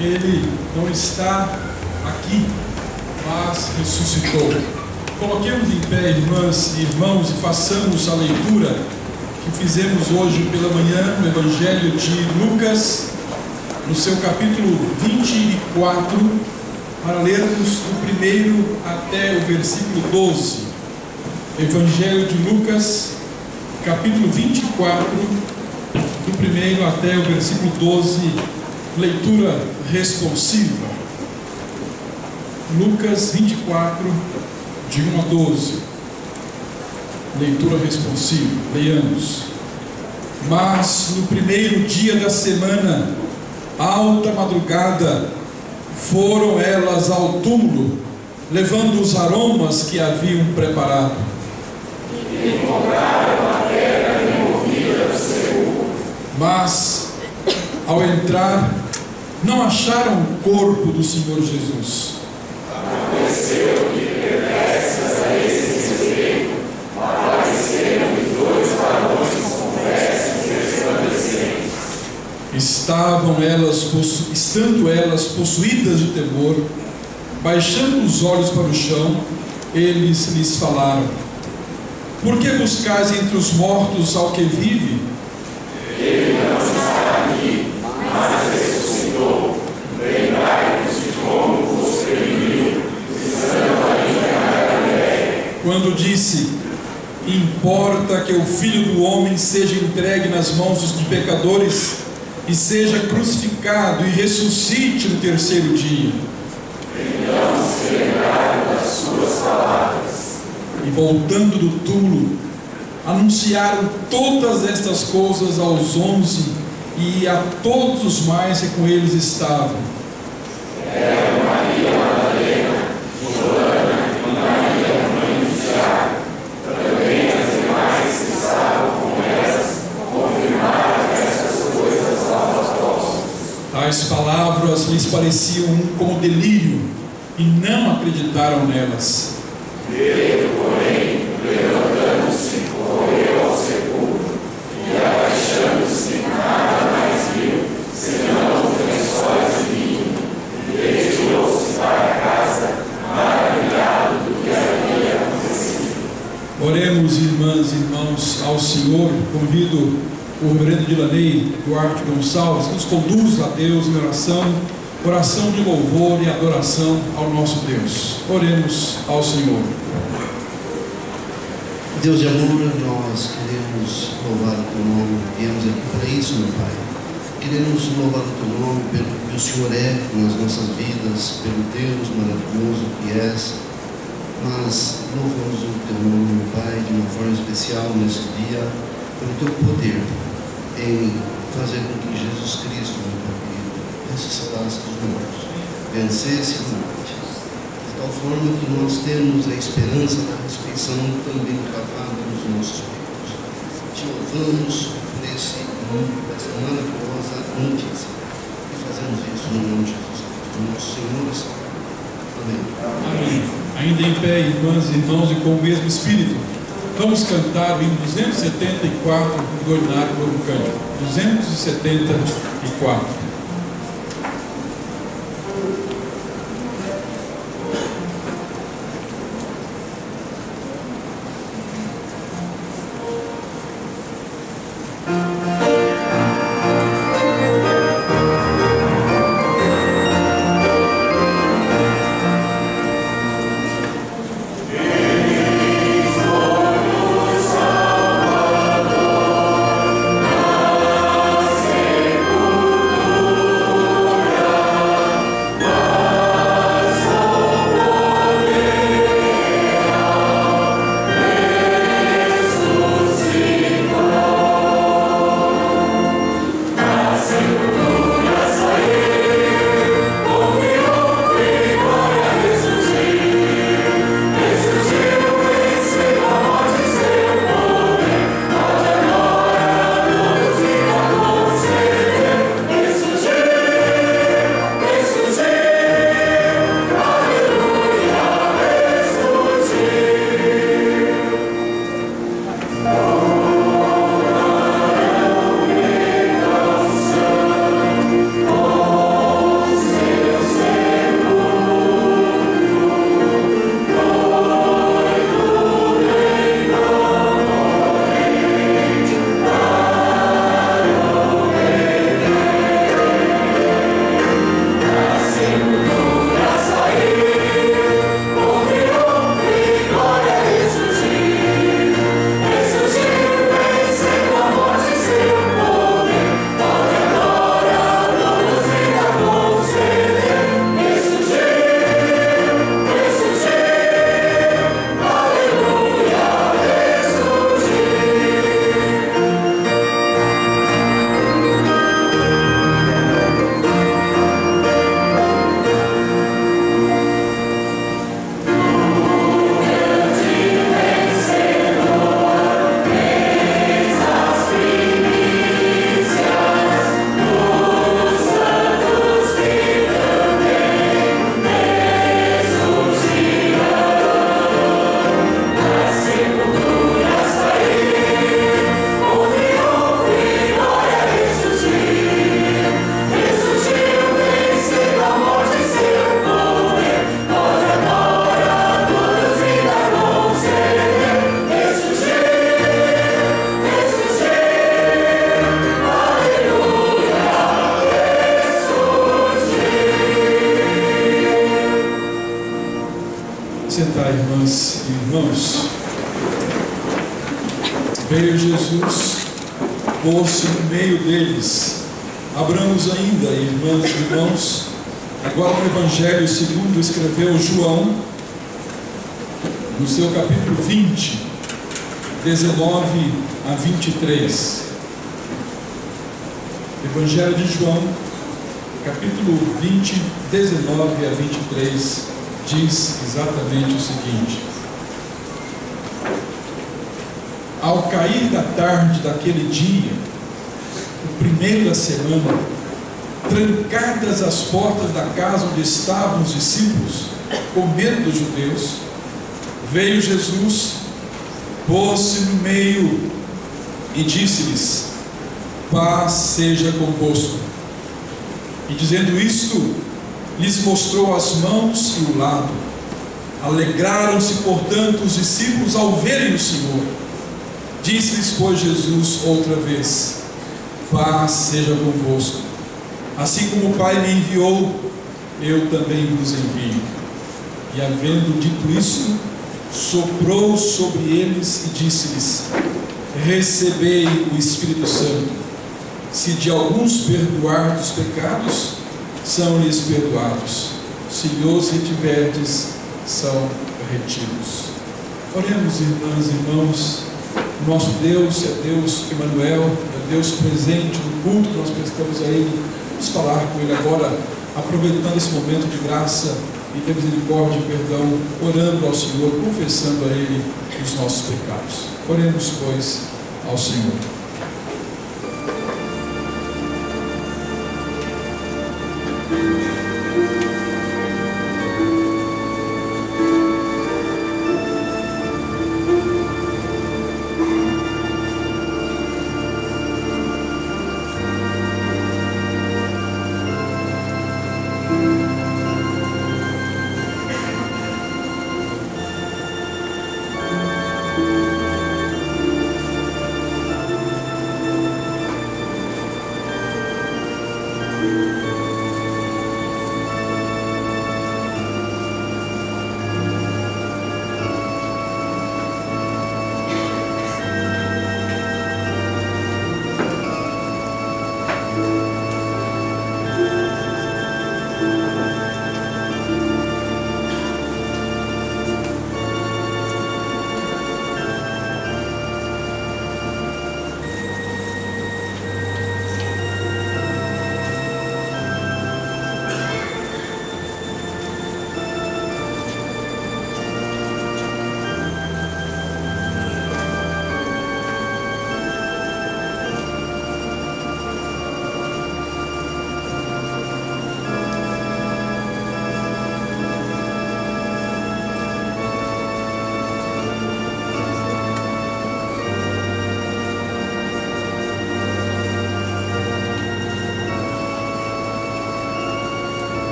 Ele não está aqui, mas ressuscitou. Coloquemos em pé, irmãs e irmãos, e façamos a leitura que fizemos hoje pela manhã no Evangelho de Lucas, no seu capítulo 24, para lermos do primeiro até o versículo 12. Evangelho de Lucas, capítulo 24, do primeiro até o versículo 12, leitura responsiva. Lucas 24, de 1 a 12, leitura responsiva. Leiamos. Mas no primeiro dia da semana, alta madrugada, foram elas ao túmulo, levando os aromas que haviam preparado. E encontraram a terra removida do sepulcro. Mas, ao entrar, não acharam o corpo do Senhor Jesus. Aconteceu que, perversas a esse respeito, apareceram-lhe dois varões com vestes resplandecentes. Estando elas possuídas de temor, baixando os olhos para o chão, eles lhes falaram: por que buscais entre os mortos ao que vive? Ele não está aqui, mas ressuscitou. Lembrai-vos de como vos preveniu, estando ainda na Galileia. Quando disse: importa que o Filho do Homem seja entregue nas mãos dos pecadores e seja crucificado e ressuscite no terceiro dia. Então se lembraram das suas palavras. E voltando do túmulo, anunciaram todas estas coisas aos 11 e a todos os mais que com eles estavam. Era Maria Madalena, Joana e Maria, mãe de Tiago. Também as demais que estavam com elas confirmaram essas coisas aos apóstolos. Tais palavras lhes pareciam como delírio e não acreditaram nelas. Pedro, porém, levantando-se, correu ao sepulcro e, abaixando-se, nada mais viu, senão os lençóis de linho, e retirou-se para casa, maravilhado do que havia acontecido. Oremos, irmãs e irmãos, ao Senhor. Convido o reverendo Dilanei Duarte Gonçalves, que nos conduz a Deus em oração de louvor e adoração ao nosso Deus. Oremos ao Senhor. Deus de amor, nós queremos louvar o Teu nome. Viemos aqui para isso, meu Pai. Queremos louvar o Teu nome pelo que o Senhor é nas nossas vidas, pelo Deus maravilhoso que és. Mas louvamos o Teu nome, meu Pai, de uma forma especial nesse dia, pelo Teu poder em fazer com que Jesus Cristo, meu Pai, ressuscitasse dos mortos, vencesse a morte, de tal forma que nós temos a esperança da ressurreição também gravada nos nossos peitos. Te louvamos por essa maravilhosa notícia e fazemos isso no nome de Jesus Cristo, nosso Senhor e Salvador. Amém. Amém. Ainda em pé, irmãs e irmãos, e com o mesmo Espírito, vamos cantar o hino 274 do ordinário Coro do Cântico. 274. Jesus pôs-se no meio deles. Abramos ainda, irmãs e irmãos, agora no Evangelho segundo escreveu João, no seu capítulo 20, 19 a 23. Evangelho de João, capítulo 20, 19 a 23, diz exatamente o seguinte: Ao cair da tarde daquele dia, o primeiro da semana, trancadas as portas da casa onde estavam os discípulos, com medo dos judeus, veio Jesus, pôs-se no meio e disse-lhes: paz seja convosco. E dizendo isto, lhes mostrou as mãos e o lado. Alegraram-se, portanto, os discípulos ao verem o Senhor. Disse-lhes, pois, Jesus outra vez: paz seja convosco. Assim como o Pai me enviou, eu também vos envio. E havendo dito isso, soprou sobre eles e disse-lhes: recebei o Espírito Santo. Se de alguns perdoar dos pecados, são-lhes perdoados. Se lhos retiverdes, são retidos. Oremos, irmãs e irmãos. Nosso Deus é Deus Emmanuel, é Deus presente no culto que nós prestamos a Ele. Vamos falar com Ele agora, aproveitando esse momento de graça e de misericórdia e perdão, orando ao Senhor, confessando a Ele os nossos pecados. Oremos, pois, ao Senhor.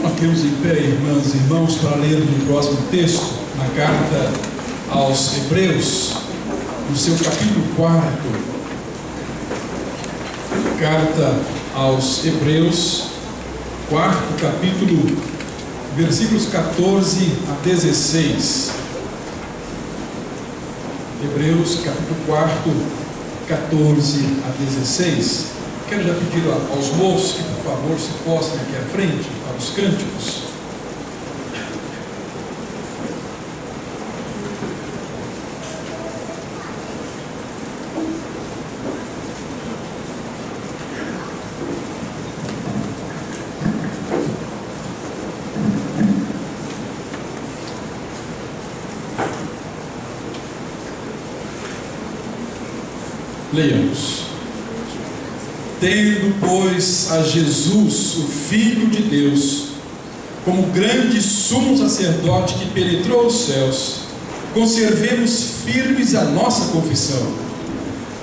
Coloquemos em pé, irmãs e irmãos, para lermos o próximo texto, na carta aos Hebreus, no seu capítulo 4. Carta aos Hebreus, 4º capítulo, versículos 14 a 16. Hebreus, capítulo 4, 14 a 16. Quero já pedir aos moços que, por favor, se postem aqui à frente, para os cânticos. Leiamos. Tendo, pois, a Jesus, o Filho de Deus, como grande sumo sacerdote que penetrou os céus, conservemos firmes a nossa confissão,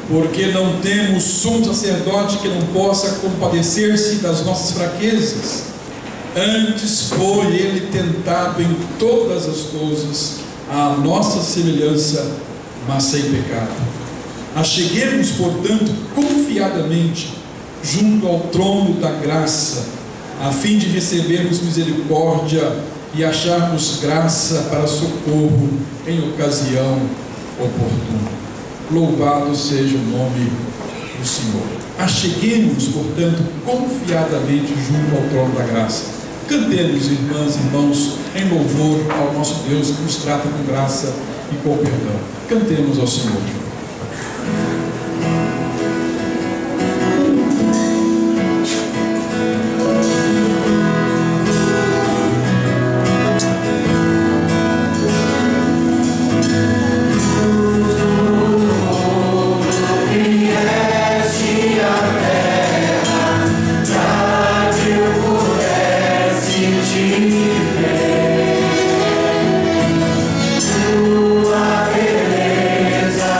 porque não temos sumo sacerdote que não possa compadecer-se das nossas fraquezas. Antes foi ele tentado em todas as coisas, à nossa semelhança, mas sem pecado. Acheguemos, portanto, confiadamente junto ao trono da graça, a fim de recebermos misericórdia e acharmos graça para socorro em ocasião oportuna. Louvado seja o nome do Senhor. Acheguemos, portanto, confiadamente junto ao trono da graça. Cantemos, irmãs e irmãos, em louvor ao nosso Deus que nos trata com graça e com perdão. Cantemos ao Senhor. Tua beleza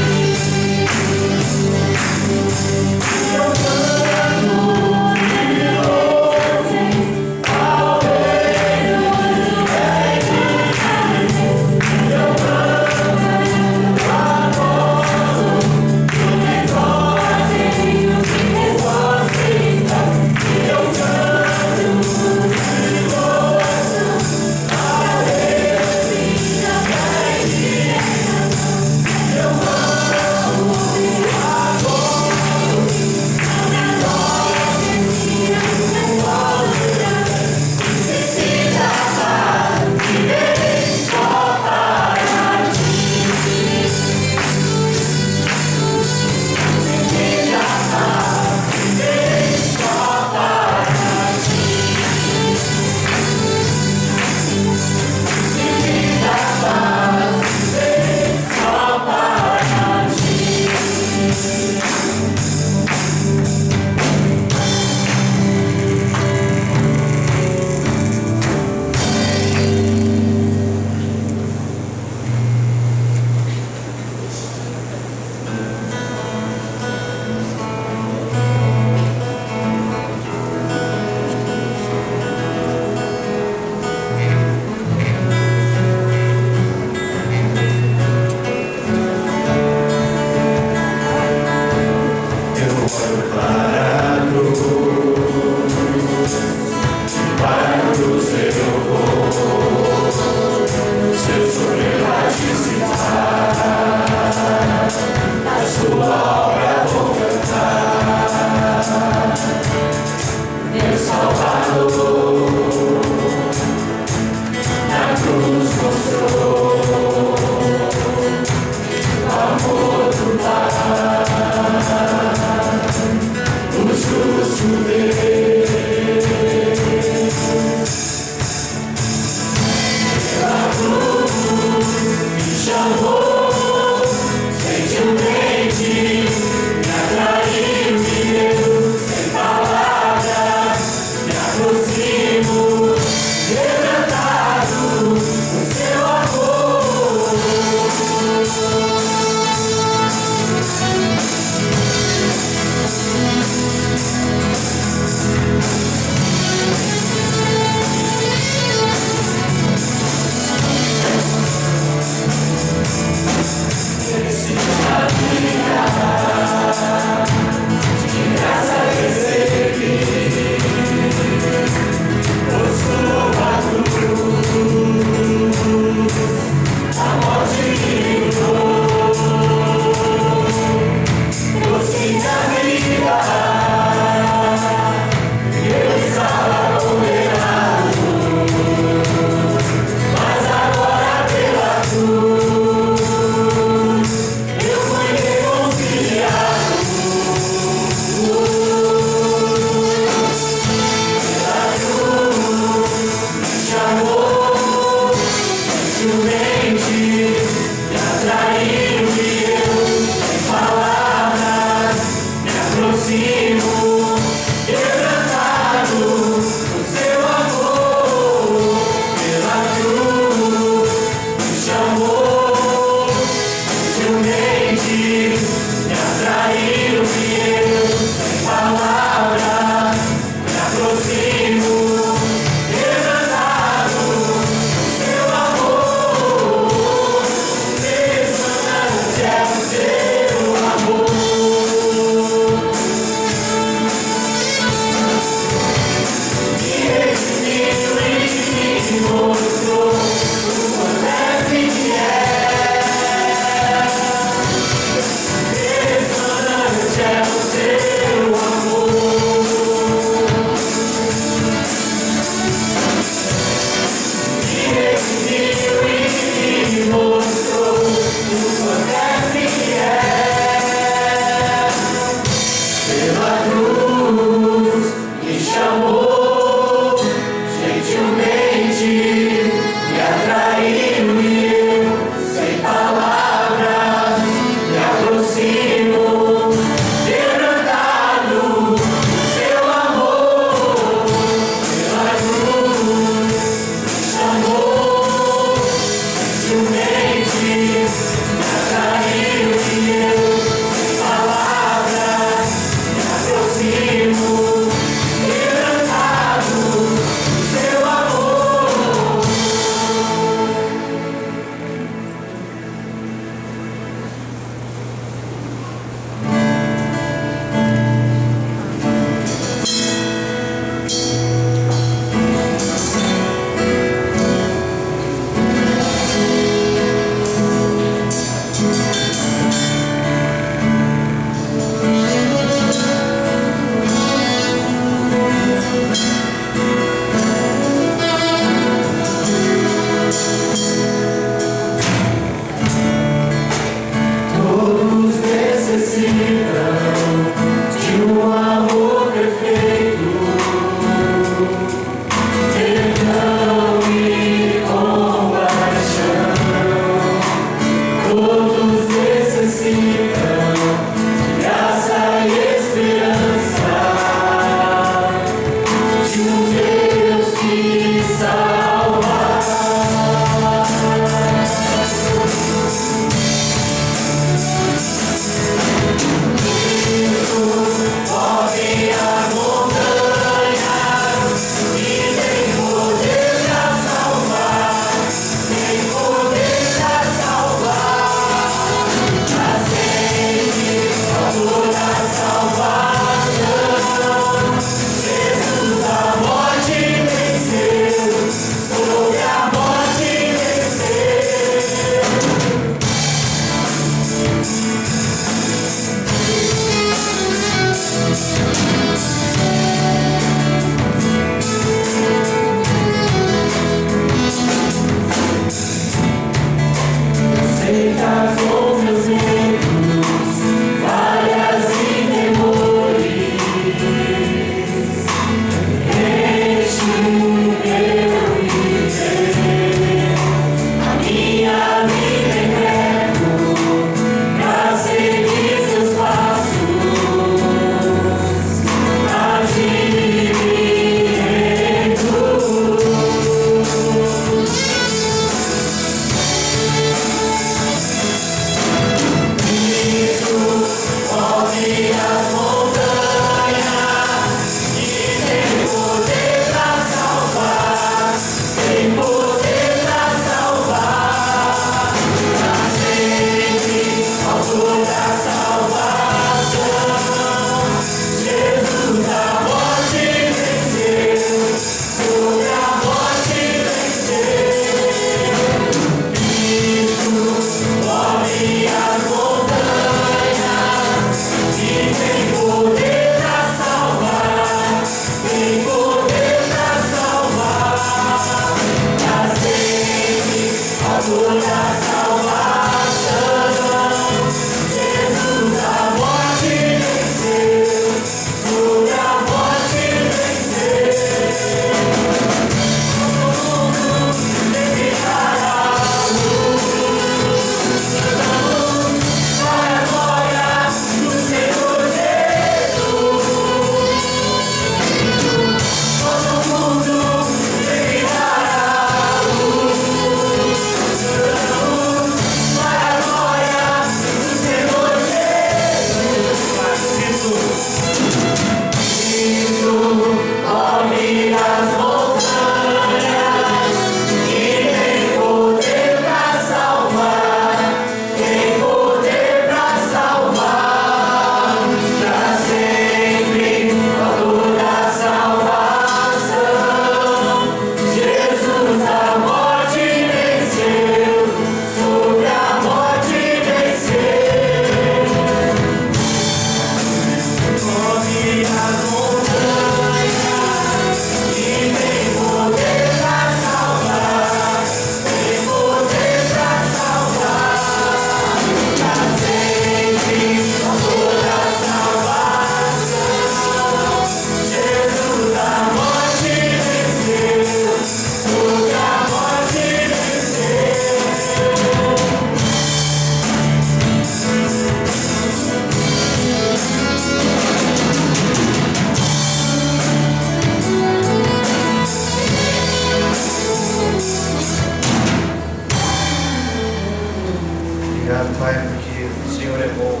Pai, porque o Senhor é bom.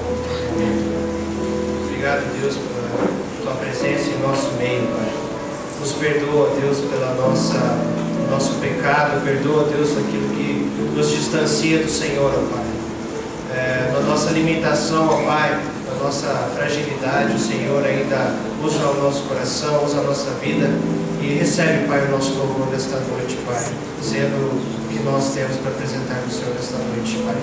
Obrigado, Deus, pela Tua presença em nosso meio, Pai. Nos perdoa, Deus, pela nosso pecado. Perdoa, Deus, aquilo que nos distancia do Senhor, ó Pai. Na nossa limitação, ó Pai, na nossa fragilidade, o Senhor ainda usa o nosso coração, usa a nossa vida e recebe, Pai, o nosso louvor desta noite, Pai, dizendo o que nós temos para apresentar ao Senhor esta noite, Pai.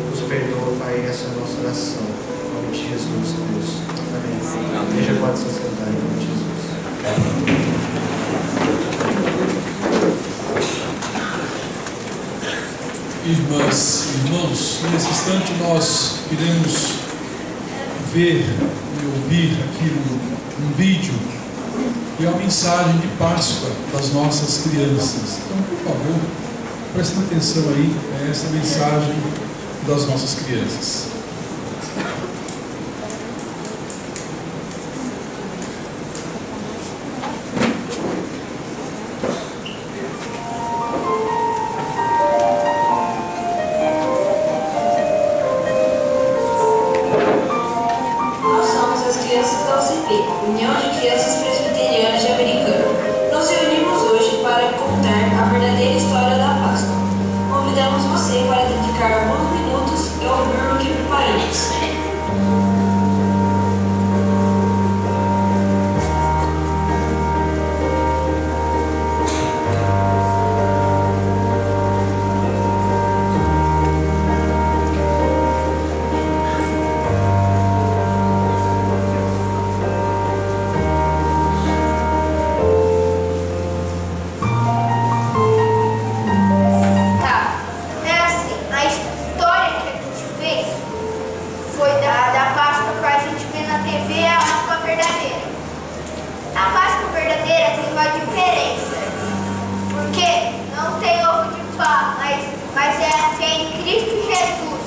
Nos perdoa, Pai, essa é a nossa oração. Em nome de Jesus, Deus. Amém. A igreja pode se sentar em nome de Jesus. Irmãs, irmãos, nesse instante nós queremos ver e ouvir aqui um vídeo e a mensagem de Páscoa das nossas crianças. Então, por favor, prestem atenção aí a essa mensagem das nossas crianças. União de Crianças Presbiterianas de Americana. Nos reunimos hoje para contar a verdadeira história da Páscoa. Convidamos você para dedicar alguns minutos e ouvir o que preparamos. Mas é em Cristo Jesus,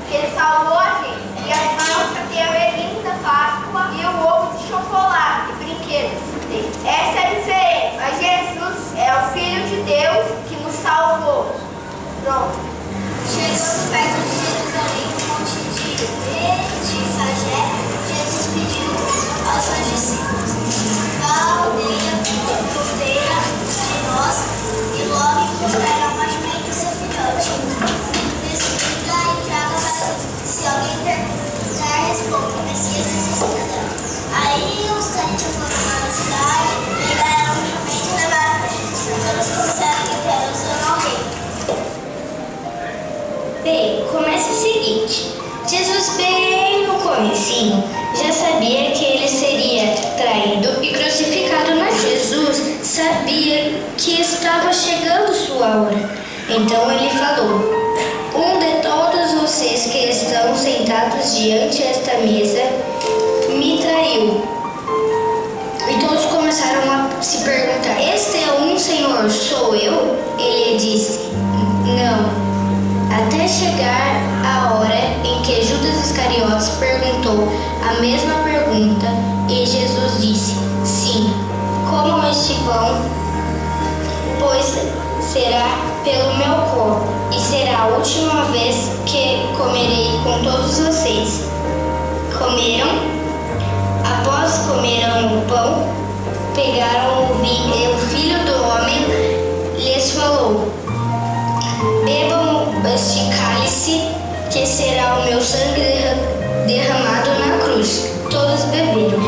que Ele salvou a gente. E a Páscoa tem o relinho da Páscoa e o ovo de chocolate, brinquedos. Essa é a diferença. Mas Jesus é o Filho de Deus que nos salvou. Pronto. Chegando perto de Jerusalém, no monte de Fagé, Jesus pediu aos seus discípulos: vá à aldeia fronteira de nós e logo encontrará uma jumenta e seu filhote. Descida e traga para mim. Se alguém perguntar, responda: Messias necessita. Aí os carinhos foram para a cidade, pegaram o jumento e levaram para Jesus. Todos começaram a gritar, usando alguém. Bem, começa o seguinte: Jesus, bem no comecinho, já sabia que ele seria traído e crucificado, mas Jesus sabia que estava chegando sua hora. Então ele falou: um de todos vocês que estão sentados diante desta mesa me traiu. E todos começaram a se perguntar: este é um Senhor, sou eu? Ele disse: não. Até chegar a hora em que Judas Iscariotes perguntou a mesma pergunta e Jesus disse: sim, comam este pão, pois será pelo meu corpo e será a última vez que comerei com todos vocês. Comeram. Após comeram o pão, pegaram o vinho e o Filho do Homem lhes falou: bebam este cálice, que será o meu sangue derramado na cruz. Todos beberam.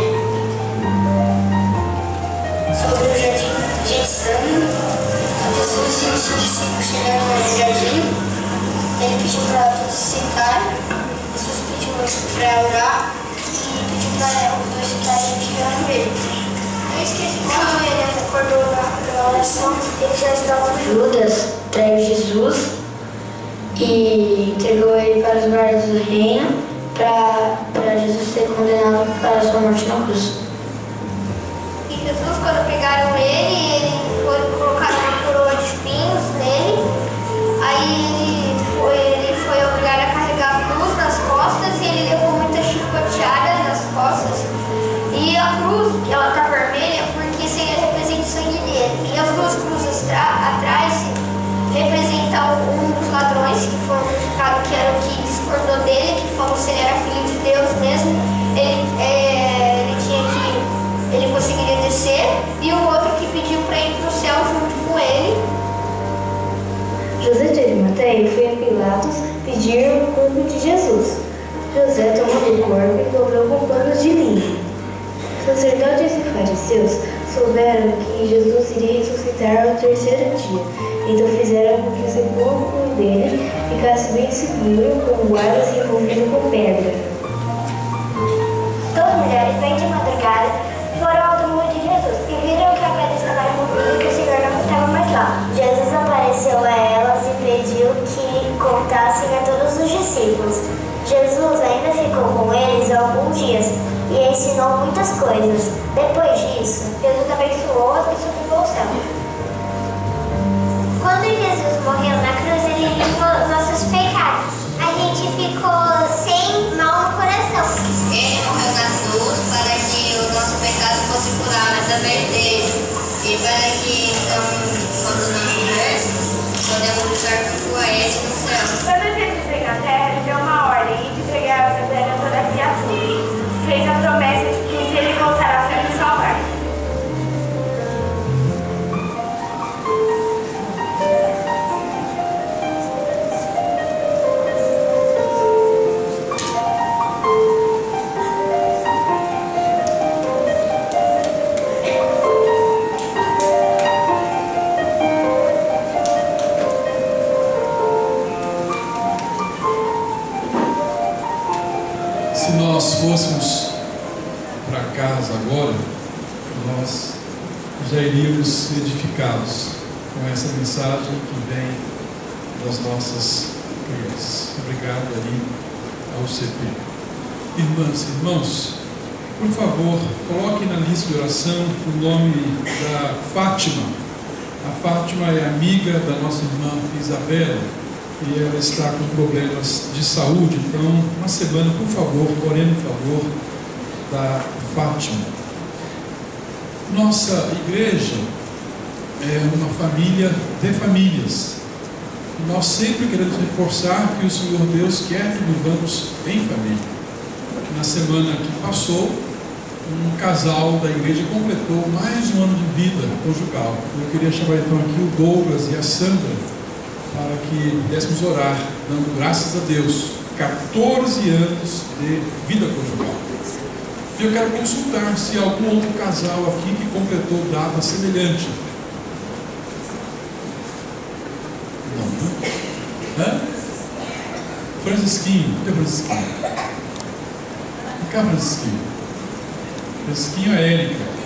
Sobre o jardim de Getsemane, Jesus e os seus discípulos chegaram no jardim. Ele pediu para todos se sentarem. Jesus pediu para orar e pediu para os dois ficarem vigiando ele. Eu esqueci quando ele acordou na oração, ele já estava no Judas traiu Jesus e entregou ele para os guardas do reino para Jesus ser condenado para a sua morte na cruz. E Jesus, quando pegaram ele colocaram uma coroa de espinhos nele. Aí ele foi obrigado a carregar a cruz nas costas e ele levou muitas chicoteadas nas costas. E a cruz, ela está vermelha porque representa o sangue dele. E as duas cruzes atrás representam um dos ladrões que foram crucificados, que era o que discordou dele, que falou se ele era filho de Deus mesmo, ele conseguiria descer, e o outro que pediu para ir para o céu junto com ele. José de Arimateia foi a Pilatos pedir o corpo de Jesus. José tomou o corpo e dobrou com panos de linho. Sacerdotes e fariseus souberam que Jesus iria ressuscitar ao terceiro dia, então fizeram com que o sepulcro dele ficasse bem seguro, com guardas envolvidos com pedra. Duas mulheres, bem de madrugada, foram ao túmulo de Jesus e viram que a pedra estava removida e que o Senhor não estava mais lá. Jesus apareceu a elas e pediu que contassem a todos os discípulos. Jesus ainda ficou com eles alguns dias e ensinou muitas coisas. Depois disso, Jesus abençoou-os e subiu ao céu. Quando Jesus morreu na cruz, ele limpou nossos pecados. A gente ficou sem mal no coração. Ele morreu na cruz para que o nosso pecado fosse curado através dele. E para que, então, quando nós morrêssemos, podemos estar junto a ele no céu. Quando Jesus veio na terra, ele deu uma ordem de entregar a vida a toda a criatura. Fez a promessa de que um dia ele voltará para nos salvar. Se nós fôssemos para casa agora, nós já iríamos edificados com essa mensagem que vem das nossas crianças. Obrigado ali ao CP. Irmãs e irmãos, por favor, coloque na lista de oração o nome da Fátima. A Fátima é amiga da nossa irmã Isabela e ela está com problemas de saúde. Então, uma semana, por favor, oremos em favor da Fátima. Nossa igreja é uma família de famílias. Nós sempre queremos reforçar que o Senhor Deus quer que vivamos em família. Na semana que passou, um casal da igreja completou mais um ano de vida conjugal. Eu queria chamar então aqui o Douglas e a Sandra para que pudéssemos orar, dando graças a Deus, 14 anos de vida conjugal. Eu quero consultar se há algum outro casal aqui que completou data semelhante. Não, né? Francisquinho, cadê Francisquinho? Vem cá, Francisquinho. Francisquinho é Érica.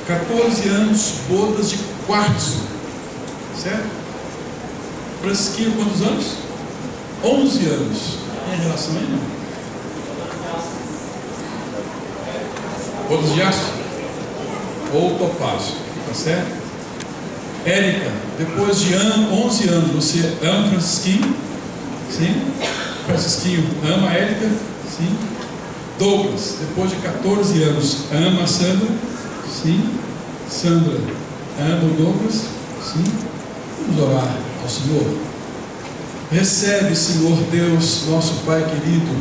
(14 anos, bodas de quartzo, certo? Francisquinho, quantos anos? 11 anos. Tem relação aí, não? Bodas de aço? Ou topázio, tá certo? Érica, depois de 11 anos, você ama Francisquinho? Sim. Francisquinho ama a Érica? Sim. Douglas, depois de 14 anos, ama a Sandra? Sim. Sandra, ama o Douglas? Sim. Vamos orar ao Senhor. Recebe, Senhor Deus, nosso Pai querido,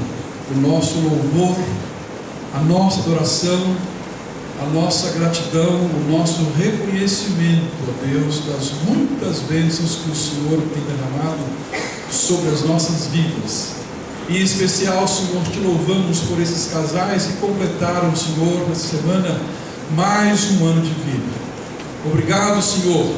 o nosso louvor, a nossa adoração, a nossa gratidão, o nosso reconhecimento, ó Deus, das muitas bênçãos que o Senhor tem derramado sobre as nossas vidas. Em especial, Senhor, te louvamos por esses casais que completaram, Senhor, nessa semana, mais um ano de vida. Obrigado, Senhor,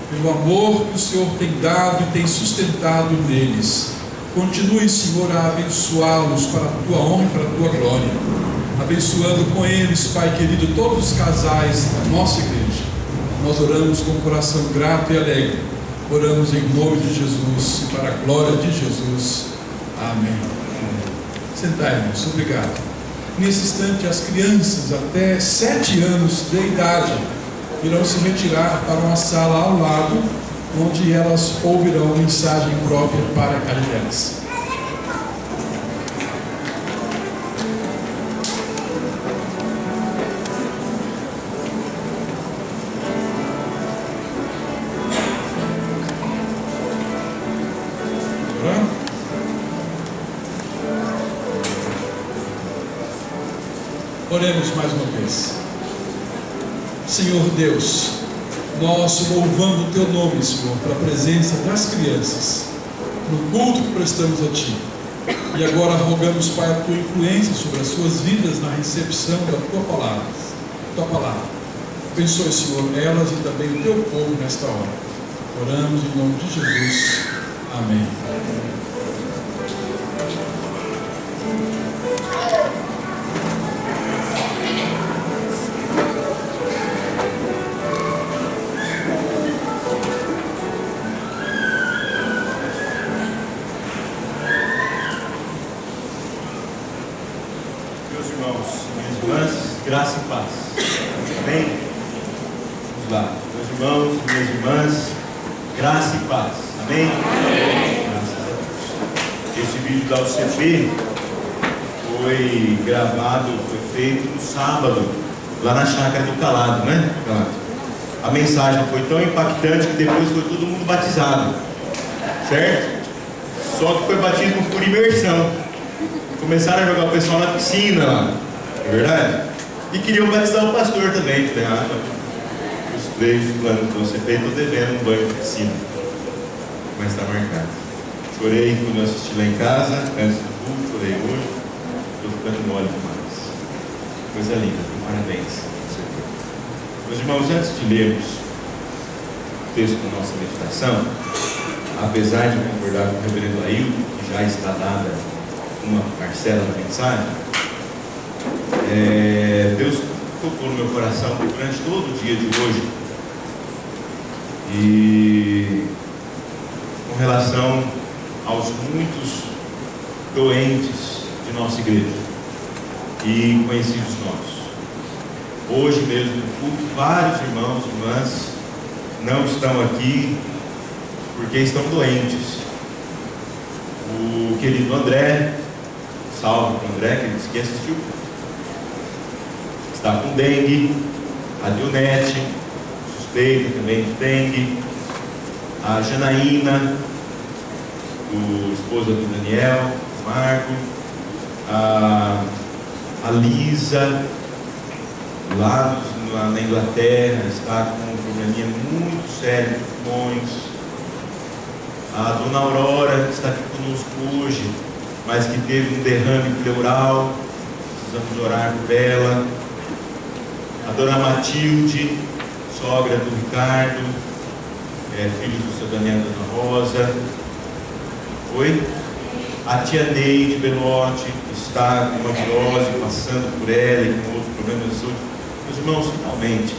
pelo amor que o Senhor tem dado e tem sustentado neles. Continue, Senhor, a abençoá-los para a tua honra e para a tua glória. Abençoando com eles, Pai querido, todos os casais da nossa igreja. Nós oramos com o coração grato e alegre. Oramos em nome de Jesus e para a glória de Jesus. Amém. Sentai, irmãos. Obrigado. Nesse instante, as crianças até 7 anos de idade irão se retirar para uma sala ao lado, onde elas ouvirão mensagem própria para cada delas. Oremos mais uma vez. Senhor Deus, nós louvamos o Teu nome, Senhor, pela presença das crianças, no culto que prestamos a Ti. E agora rogamos, Pai, a Tua influência sobre as suas vidas na recepção da Tua palavra. Abençoe, Senhor, elas e também o Teu povo nesta hora. Oramos em nome de Jesus. Amém. Meus irmãos, minhas irmãs, graça e paz. Amém? Vamos lá. Meus irmãos, minhas irmãs, graça e paz. Amém? Amém. Graças a Deus. Esse vídeo da UCP foi gravado, foi feito no sábado, lá na Chácara do Calado, né? A mensagem foi tão impactante que depois foi todo mundo batizado. Certo? Só que foi batismo por imersão. Começaram a jogar o pessoal na piscina lá. É verdade? E queriam batizar o pastor também. Os 3 planos que você fez, estou devendo um banho de piscina. Mas está marcado. Chorei quando eu assisti lá em casa, antes do culto, chorei hoje. Estou ficando mole demais. Coisa linda, parabéns. Meus irmãos, antes de lermos o texto da nossa meditação, apesar de concordar com o reverendo Ailton, que já está dada uma parcela da mensagem, Deus tocou no meu coração durante todo o dia de hoje, e com relação aos muitos doentes de nossa igreja e conhecidos nossos. Hoje mesmo no culto, vários irmãos e irmãs não estão aqui porque estão doentes. O querido André, salve para o André, que disse que assistiu, está com dengue. A Dionete, suspeita também de dengue. A Janaína, o esposa do Daniel, o Marco. A Lisa, lá na Inglaterra, está com um probleminha muito sério de pulmões. A dona Aurora, que está aqui conosco hoje, mas que teve um derrame pleural, precisamos orar por ela. A dona Matilde, sogra do Ricardo, filho do seu Daniel e da dona Rosa. Oi? A tia Neide Belotti, que está com uma virose, passando por ela e com outros problemas de saúde. Meus irmãos, finalmente,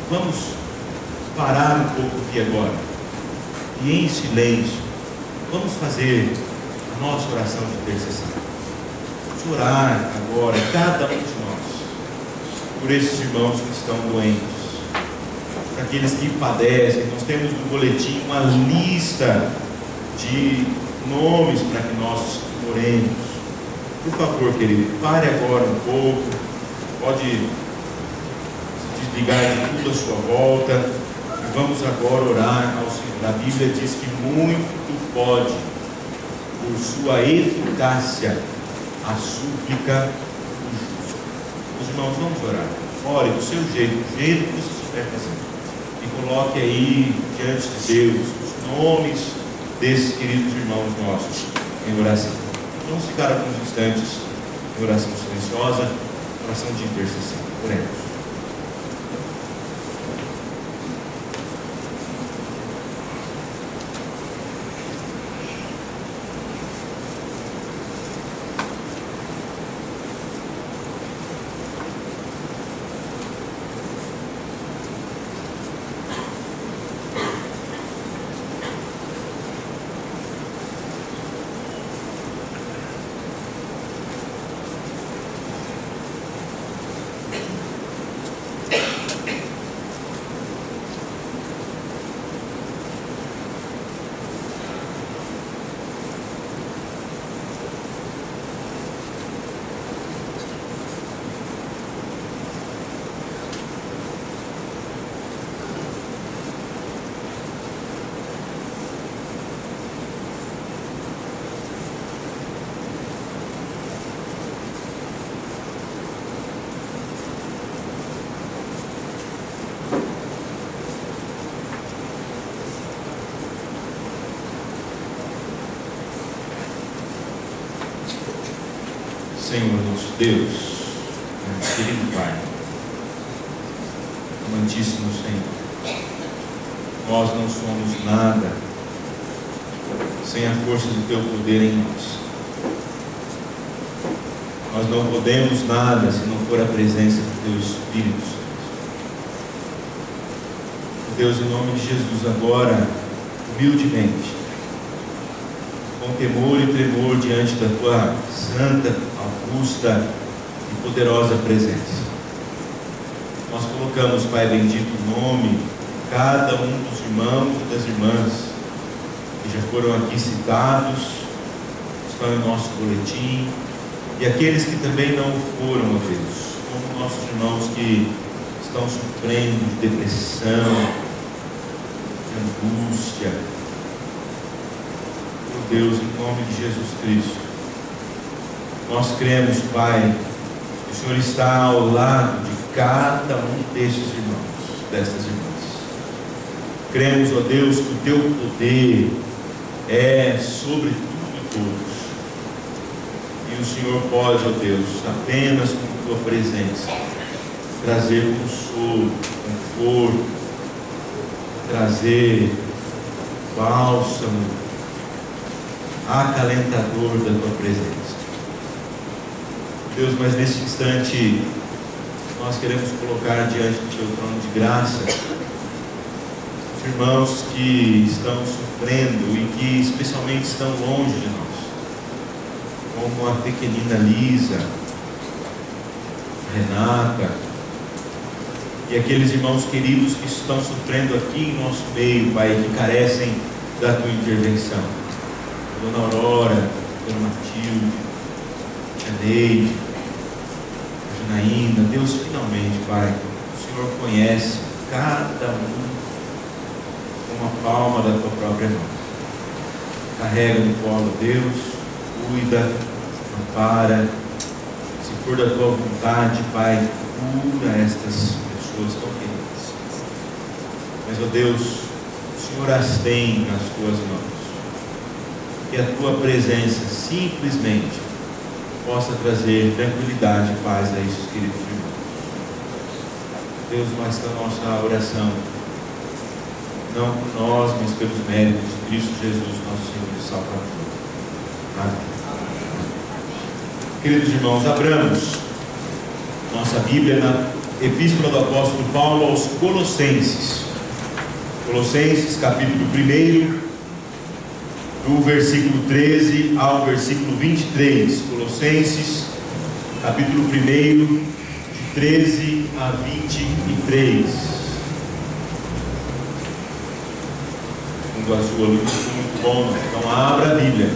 vamos parar um pouco aqui agora e em silêncio, vamos fazer a nossa oração de intercessão. Vamos orar agora, cada um de nós, por esses irmãos que estão doentes, por aqueles que padecem. Nós temos no boletim uma lista de nomes para que nós oremos. Por favor, querido, pare agora um pouco, pode se desligar de tudo à sua volta e vamos agora orar ao Senhor. A Bíblia diz que muito pode, por sua eficácia, a súplica do justo. Meus irmãos, vamos orar. Ore do seu jeito, do jeito que você estiver fazendo, e coloque aí diante de Deus os nomes desses queridos irmãos nossos em oração. Vamos ficar alguns instantes em oração silenciosa, oração de intercessão. Oremos. Senhor, nosso Deus, querido Pai, amantíssimo Senhor, nós não somos nada sem a força do Teu poder em nós. Nós não podemos nada se não for a presença do Teu Espírito Santo. Deus, em nome de Jesus, agora, humildemente, com temor e tremor diante da Tua santa, augusta e poderosa presença, nós colocamos, Pai bendito, o nome de cada um dos irmãos e das irmãs que já foram aqui citados, estão em nosso boletim, e aqueles que também não foram, ó Deus, como nossos irmãos que estão sofrendo de depressão, de angústia. Meu Deus, em nome de Jesus Cristo, nós cremos, Pai, que o Senhor está ao lado de cada um destes irmãos, destas irmãs. Cremos, ó Deus, que o Teu poder é sobre tudo e todos. E o Senhor pode, ó Deus, apenas com Tua presença, trazer consolo, conforto, trazer bálsamo, acalentador da Tua presença. Deus, mas nesse instante, nós queremos colocar diante do Teu trono de graça os irmãos que estão sofrendo e que especialmente estão longe de nós, como a pequenina Lisa, Renata, e aqueles irmãos queridos que estão sofrendo aqui em nosso meio, Pai, que carecem da Tua intervenção. Dona Aurora, Dona Matilde, Tia Neide, Janaína, Deus, finalmente, Pai, o Senhor conhece cada um com a palma da Tua própria mão. Carrega no colo, Deus, cuida, ampara, se for da Tua vontade, Pai, cura estas pessoas tão queridas. Mas, ó Deus, o Senhor as tem nas Tuas mãos. Que a Tua presença simplesmente possa trazer tranquilidade e paz a esses queridos irmãos. Deus, mais que a nossa oração, não por nós, mas pelos méritos de Cristo Jesus, nosso Senhor e Salvador. Amém. Queridos irmãos, abramos nossa Bíblia na Epístola do Apóstolo Paulo aos Colossenses. Colossenses, capítulo 1, do versículo 13 ao versículo 23. Colossenses, capítulo 1, de 13 a 23. A sua luz muito bom, então abra a Bíblia.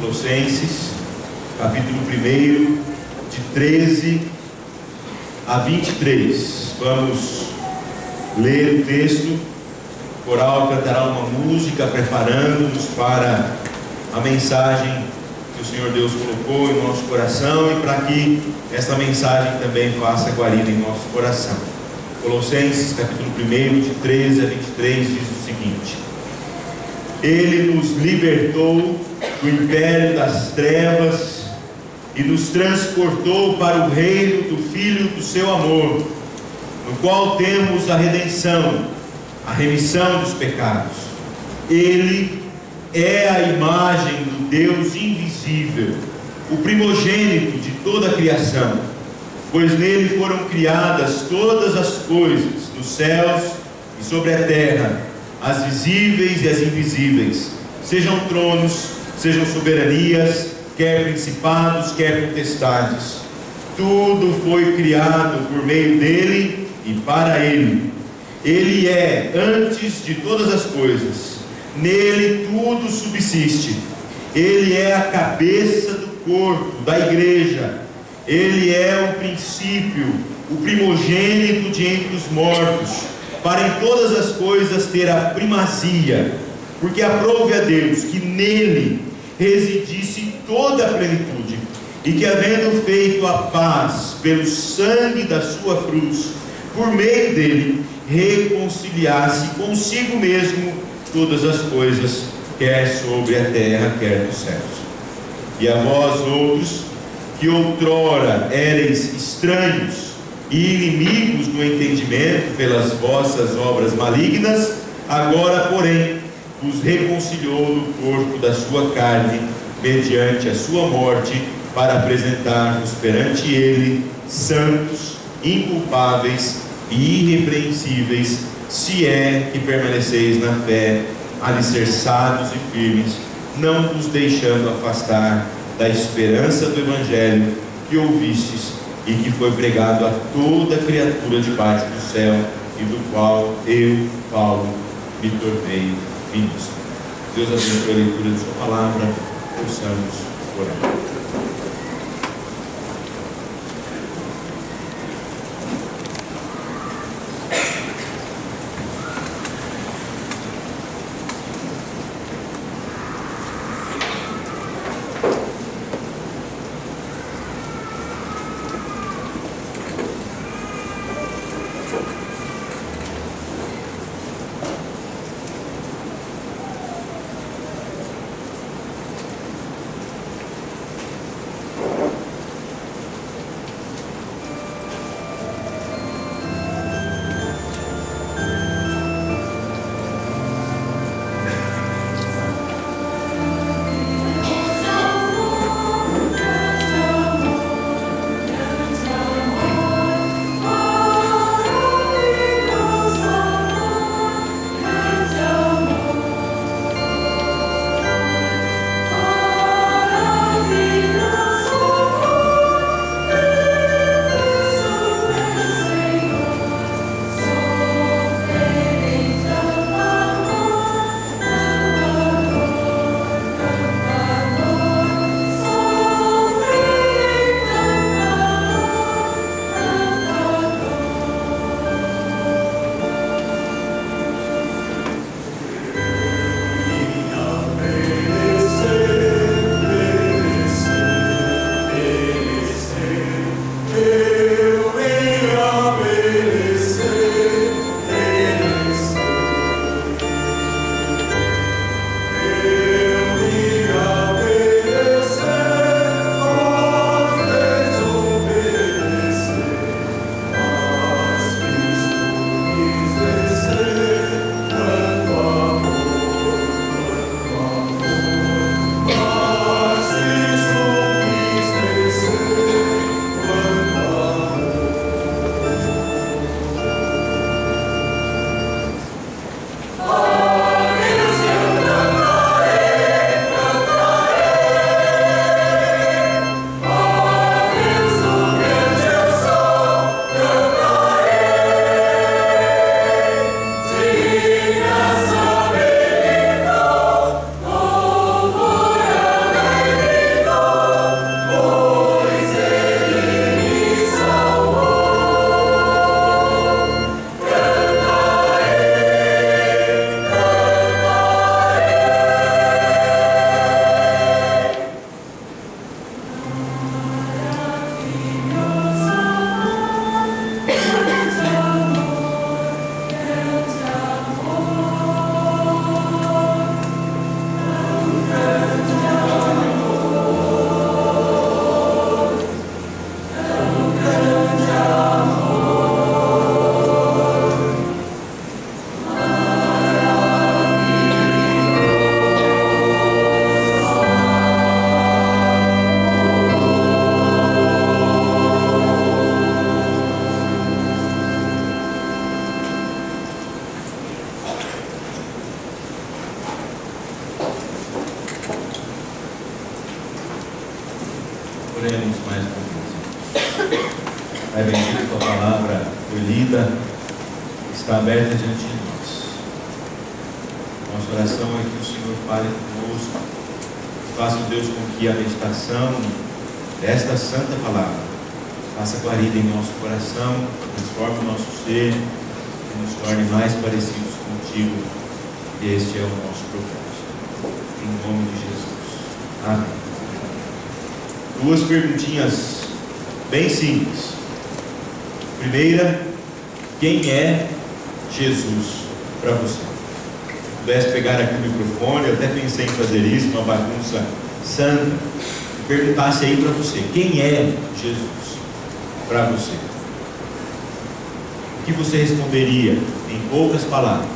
Colossenses, capítulo 1, de 13 a 23. Vamos ler o texto. O coral cantará uma música preparando-nos para a mensagem que o Senhor Deus colocou em nosso coração e para que esta mensagem também faça guarida em nosso coração. Colossenses, capítulo 1, de 13 a 23, diz o seguinte: Ele nos libertou do império das trevas e nos transportou para o reino do Filho do seu amor, no qual temos a redenção, a remissão dos pecados. Ele é a imagem do Deus invisível, o primogênito de toda a criação, pois nele foram criadas todas as coisas, nos céus e sobre a terra, as visíveis e as invisíveis, sejam tronos, sejam soberanias, quer principados, quer potestades. Tudo foi criado por meio dele e para ele. Ele é antes de todas as coisas, nele tudo subsiste. Ele é a cabeça do corpo, da igreja. Ele é o princípio, o primogênito de entre os mortos, para em todas as coisas ter a primazia, porque aprouve a Deus que nele residisse toda a plenitude, e que, havendo feito a paz pelo sangue da sua cruz, por meio dele reconciliasse consigo mesmo todas as coisas, quer sobre a terra, quer nos céus. E a vós outros, que outrora éreis estranhos e inimigos do entendimento pelas vossas obras malignas, agora, porém, os reconciliou no corpo da sua carne, mediante a sua morte, para apresentar-vos perante ele santos, inculpáveis e irrepreensíveis, se é que permaneceis na fé, alicerçados e firmes, não vos deixando afastar da esperança do Evangelho que ouvistes e que foi pregado a toda criatura debaixo do céu, e do qual eu, Paulo, me tornei ministro. Deus abençoe a leitura de sua palavra. Possamos orar. Oremos mais uma vez. Pai bendito, tua palavra foi lida, está aberta diante de nós. Nossa oração é que o Senhor fale conosco, faça, Deus, com que a meditação desta santa palavra faça guarida em nosso coração, transforme o nosso ser e nos torne mais parecidos contigo. E este é o nosso propósito. Em nome de Jesus. Amém. Duas perguntinhas bem simples. Primeira, quem é Jesus para você? Se pudesse pegar aqui o microfone, eu até pensei em fazer isso, uma bagunça santa, perguntasse aí para você, quem é Jesus para você? O que você responderia em poucas palavras?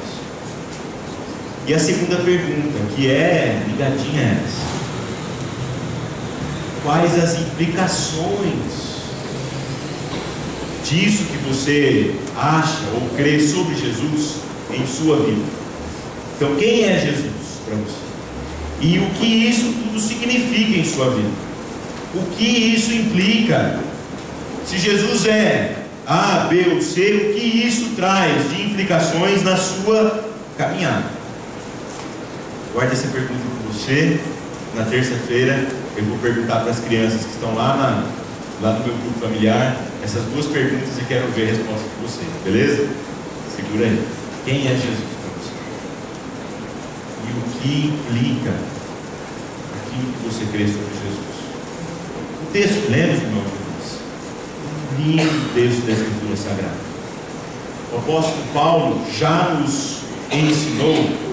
E a segunda pergunta, que é ligadinha a essa: quais as implicações disso que você acha ou crê sobre Jesus em sua vida? Então, quem é Jesus para você? E o que isso tudo significa em sua vida? O que isso implica? Se Jesus é A, B ou C, o que isso traz de implicações na sua caminhada? Guarde essa pergunta com você. Na terça-feira eu vou perguntar para as crianças que estão lá no meu grupo familiar essas duas perguntas e quero ver a resposta de vocês, beleza? Segura aí. Quem é Jesus para você? E o que implica aquilo que você crê sobre Jesus? O texto que lemos, irmãos, lindo texto da Escritura Sagrada. O apóstolo Paulo já nos ensinou,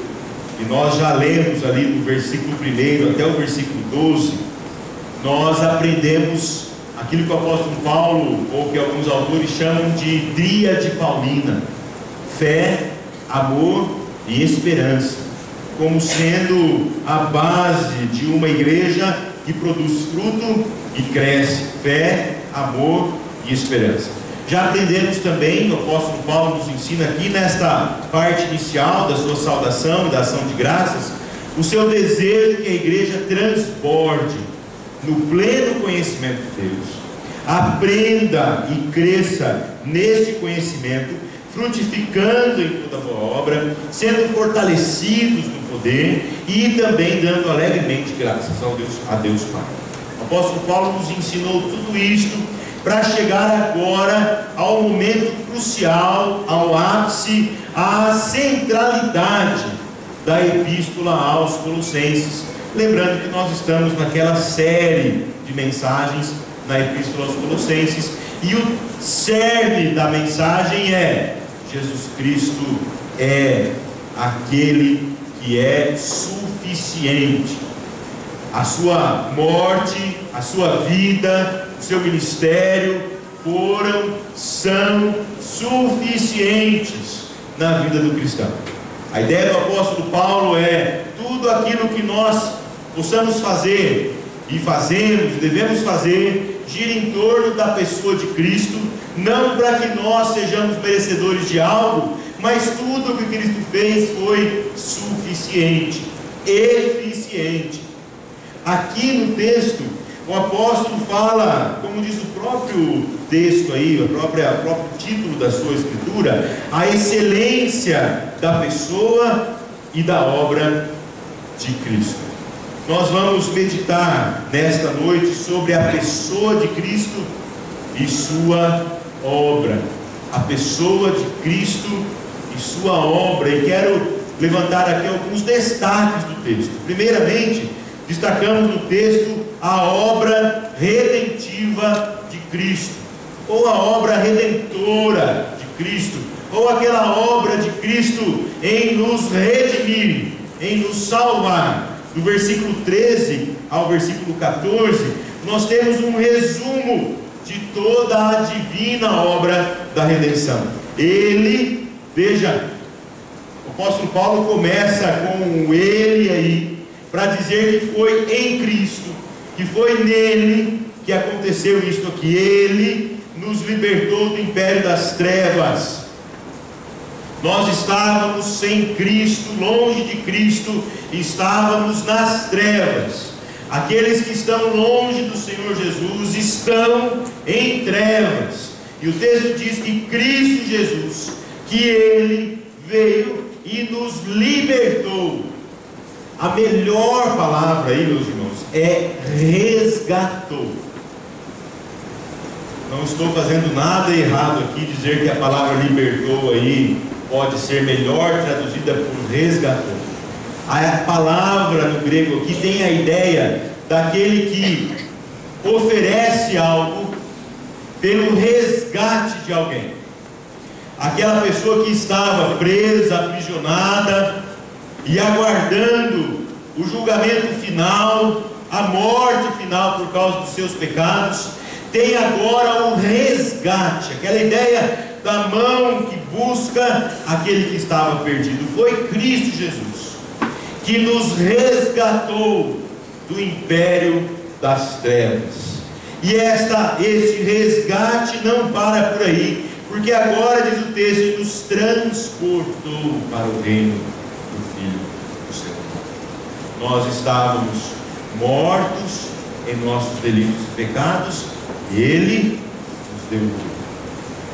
e nós já lemos ali do versículo 1 até o versículo 12, nós aprendemos aquilo que o apóstolo Paulo, ou que alguns autores chamam de tríade paulina: fé, amor e esperança, como sendo a base de uma igreja que produz fruto e cresce. Fé, amor e esperança. Já aprendemos também, o apóstolo Paulo nos ensina aqui nesta parte inicial da sua saudação, da ação de graças, o seu desejo que a igreja transborde no pleno conhecimento de Deus, aprenda e cresça neste conhecimento, frutificando em toda boa obra, sendo fortalecidos no poder e também dando alegremente graças a Deus Pai. O apóstolo Paulo nos ensinou tudo isto para chegar agora ao momento crucial, ao ápice, à centralidade da epístola aos Colossenses. Lembrando que nós estamos naquela série de mensagens na epístola aos Colossenses, e o cerne da mensagem é: Jesus Cristo é aquele que é suficiente. A sua morte, a sua vida, o seu ministério são suficientes na vida do cristão. A ideia do apóstolo Paulo é: tudo aquilo que nós possamos fazer e fazemos, devemos fazer, gira em torno da pessoa de Cristo, não para que nós sejamos merecedores de algo, mas tudo o que Cristo fez foi suficiente, eficiente. Aqui no texto, o apóstolo fala, como diz o próprio texto aí, o próprio título da sua escritura, a excelência da pessoa e da obra de Cristo. Nós vamos meditar nesta noite sobre a pessoa de Cristo e sua obra. A pessoa de Cristo e sua obra. E quero levantar aqui alguns destaques do texto. Primeiramente, destacamos no texto a obra redentiva de Cristo, ou a obra redentora de Cristo, ou aquela obra de Cristo em nos redimir, em nos salvar. Do versículo 13 ao versículo 14, nós temos um resumo de toda a divina obra da redenção. Ele, veja, o apóstolo Paulo começa com ele aí, para dizer que foi em Cristo, que foi nele que aconteceu isto aqui. Ele nos libertou do império das trevas. Nós estávamos sem Cristo, longe de Cristo, estávamos nas trevas. Aqueles que estão longe do Senhor Jesus estão em trevas. E o texto diz que Cristo Jesus, que Ele veio e nos libertou. A melhor palavra aí, meus irmãos, é resgatou. Não estou fazendo nada errado aqui dizer que a palavra libertou aí pode ser melhor traduzida por resgatou. A palavra no grego aqui tem a ideia daquele que oferece algo pelo resgate de alguém. Aquela pessoa que estava presa, aprisionada e aguardando o julgamento final, a morte final por causa dos seus pecados, tem agora o resgate, aquela ideia da mão que busca aquele que estava perdido. Foi Cristo Jesus que nos resgatou do império das trevas. E este resgate não para por aí, porque agora, diz o texto, ele nos transportou para o reino do Filho do seu amor. Nós estávamos mortos em nossos delitos e pecados, e Ele nos deu tudo.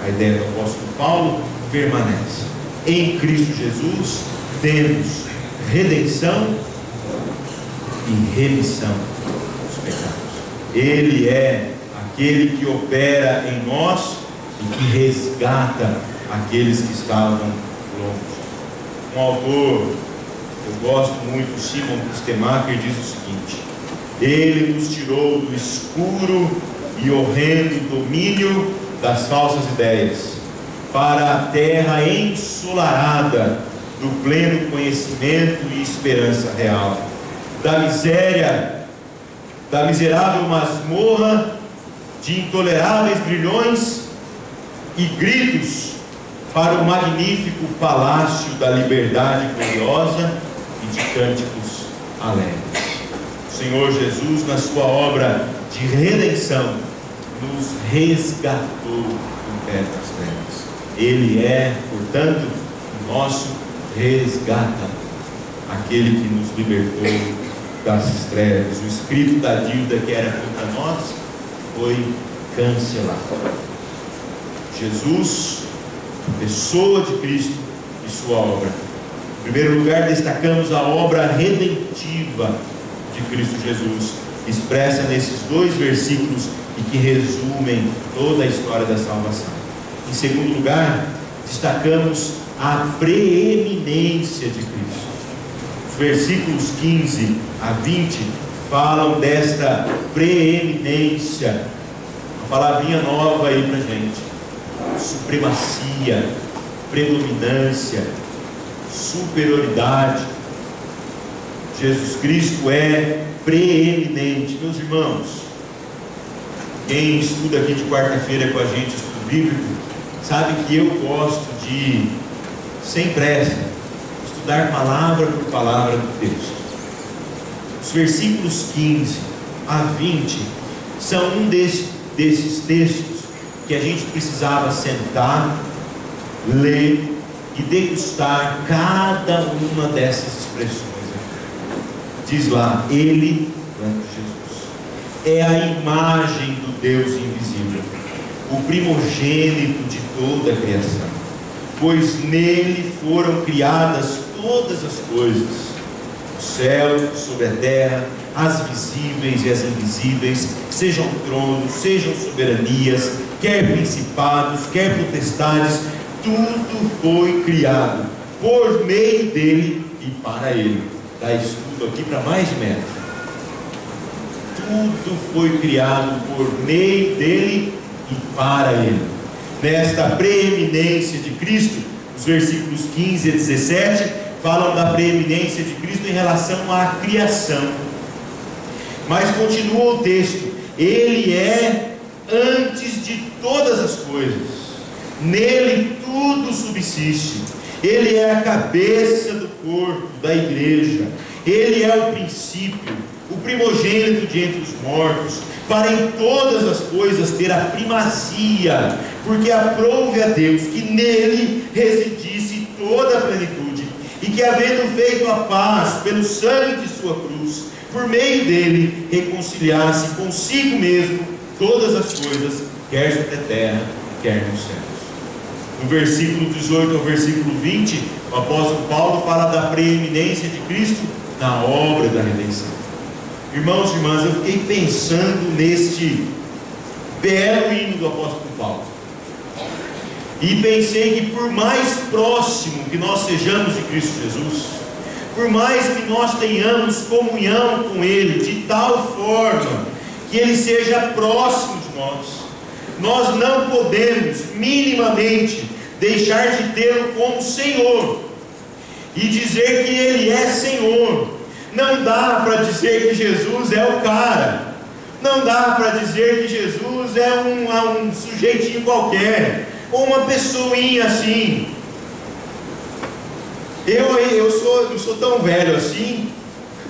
A ideia do apóstolo Paulo permanece. Em Cristo Jesus temos redenção e remissão dos pecados. Ele é aquele que opera em nós e que resgata aqueles que estavam longe. Um autor que eu gosto muito, Simon Kistemacher, diz o seguinte: Ele nos tirou do escuro e horrendo domínio das falsas ideias para a terra ensolarada do pleno conhecimento e esperança real, da miserável masmorra de intoleráveis grilhões e gritos para o magnífico palácio da liberdade gloriosa e de cânticos alegres. O Senhor Jesus, na sua obra de redenção, nos resgatou do império das trevas. Ele é, portanto, o nosso resgata, aquele que nos libertou das trevas. O escrito da dívida que era contra nós foi cancelado. Jesus, pessoa de Cristo e sua obra. Em primeiro lugar, destacamos a obra redentiva de Cristo Jesus, expressa nesses 2 versículos e que resumem toda a história da salvação. Em segundo lugar, destacamos a preeminência de Cristo. Os versículos 15 a 20 falam desta preeminência, uma palavrinha nova aí para gente: supremacia, predominância, superioridade. Jesus Cristo é preeminente. Meus irmãos, quem estuda aqui de quarta-feira com a gente, estudo bíblico, sabe que eu gosto de, sem pressa, estudar palavra por palavra do texto. Os versículos 15 a 20 são um desses textos que a gente precisava sentar, ler e degustar cada uma dessas expressões. Diz lá: Ele, Jesus, é a imagem do Deus invisível, o primogênito de toda a criação, pois nele foram criadas todas as coisas, o céu sobre a terra, as visíveis e as invisíveis, sejam tronos, sejam soberanias, quer principados, quer potestades, tudo foi criado por meio dele e para ele. Dá estudo aqui para mais de metro. Tudo foi criado por meio dele e para ele. Nesta preeminência de Cristo, os versículos 15 a 17 falam da preeminência de Cristo em relação à criação. Mas continua o texto: Ele é antes de todas as coisas, nele tudo subsiste. Ele é a cabeça do corpo, da igreja. Ele é o princípio, o primogênito de entre os mortos, para em todas as coisas ter a primazia, porque aprouve a Deus que nele residisse toda a plenitude, e que, havendo feito a paz pelo sangue de sua cruz, por meio dele reconciliasse consigo mesmo todas as coisas, quer sobre a terra, quer nos céus. No versículo 18 ao versículo 20, o apóstolo Paulo fala da preeminência de Cristo na obra da redenção. Irmãos e irmãs, eu fiquei pensando neste belo hino do apóstolo Paulo, e pensei que por mais próximo que nós sejamos de Cristo Jesus, por mais que nós tenhamos comunhão com Ele, de tal forma que Ele seja próximo de nós não podemos minimamente deixar de tê-lo como Senhor e dizer que Ele é Senhor, Não dá para dizer que Jesus é o cara. Não dá para dizer que Jesus é um sujeitinho qualquer, ou uma pessoinha assim. Eu não sou tão velho assim,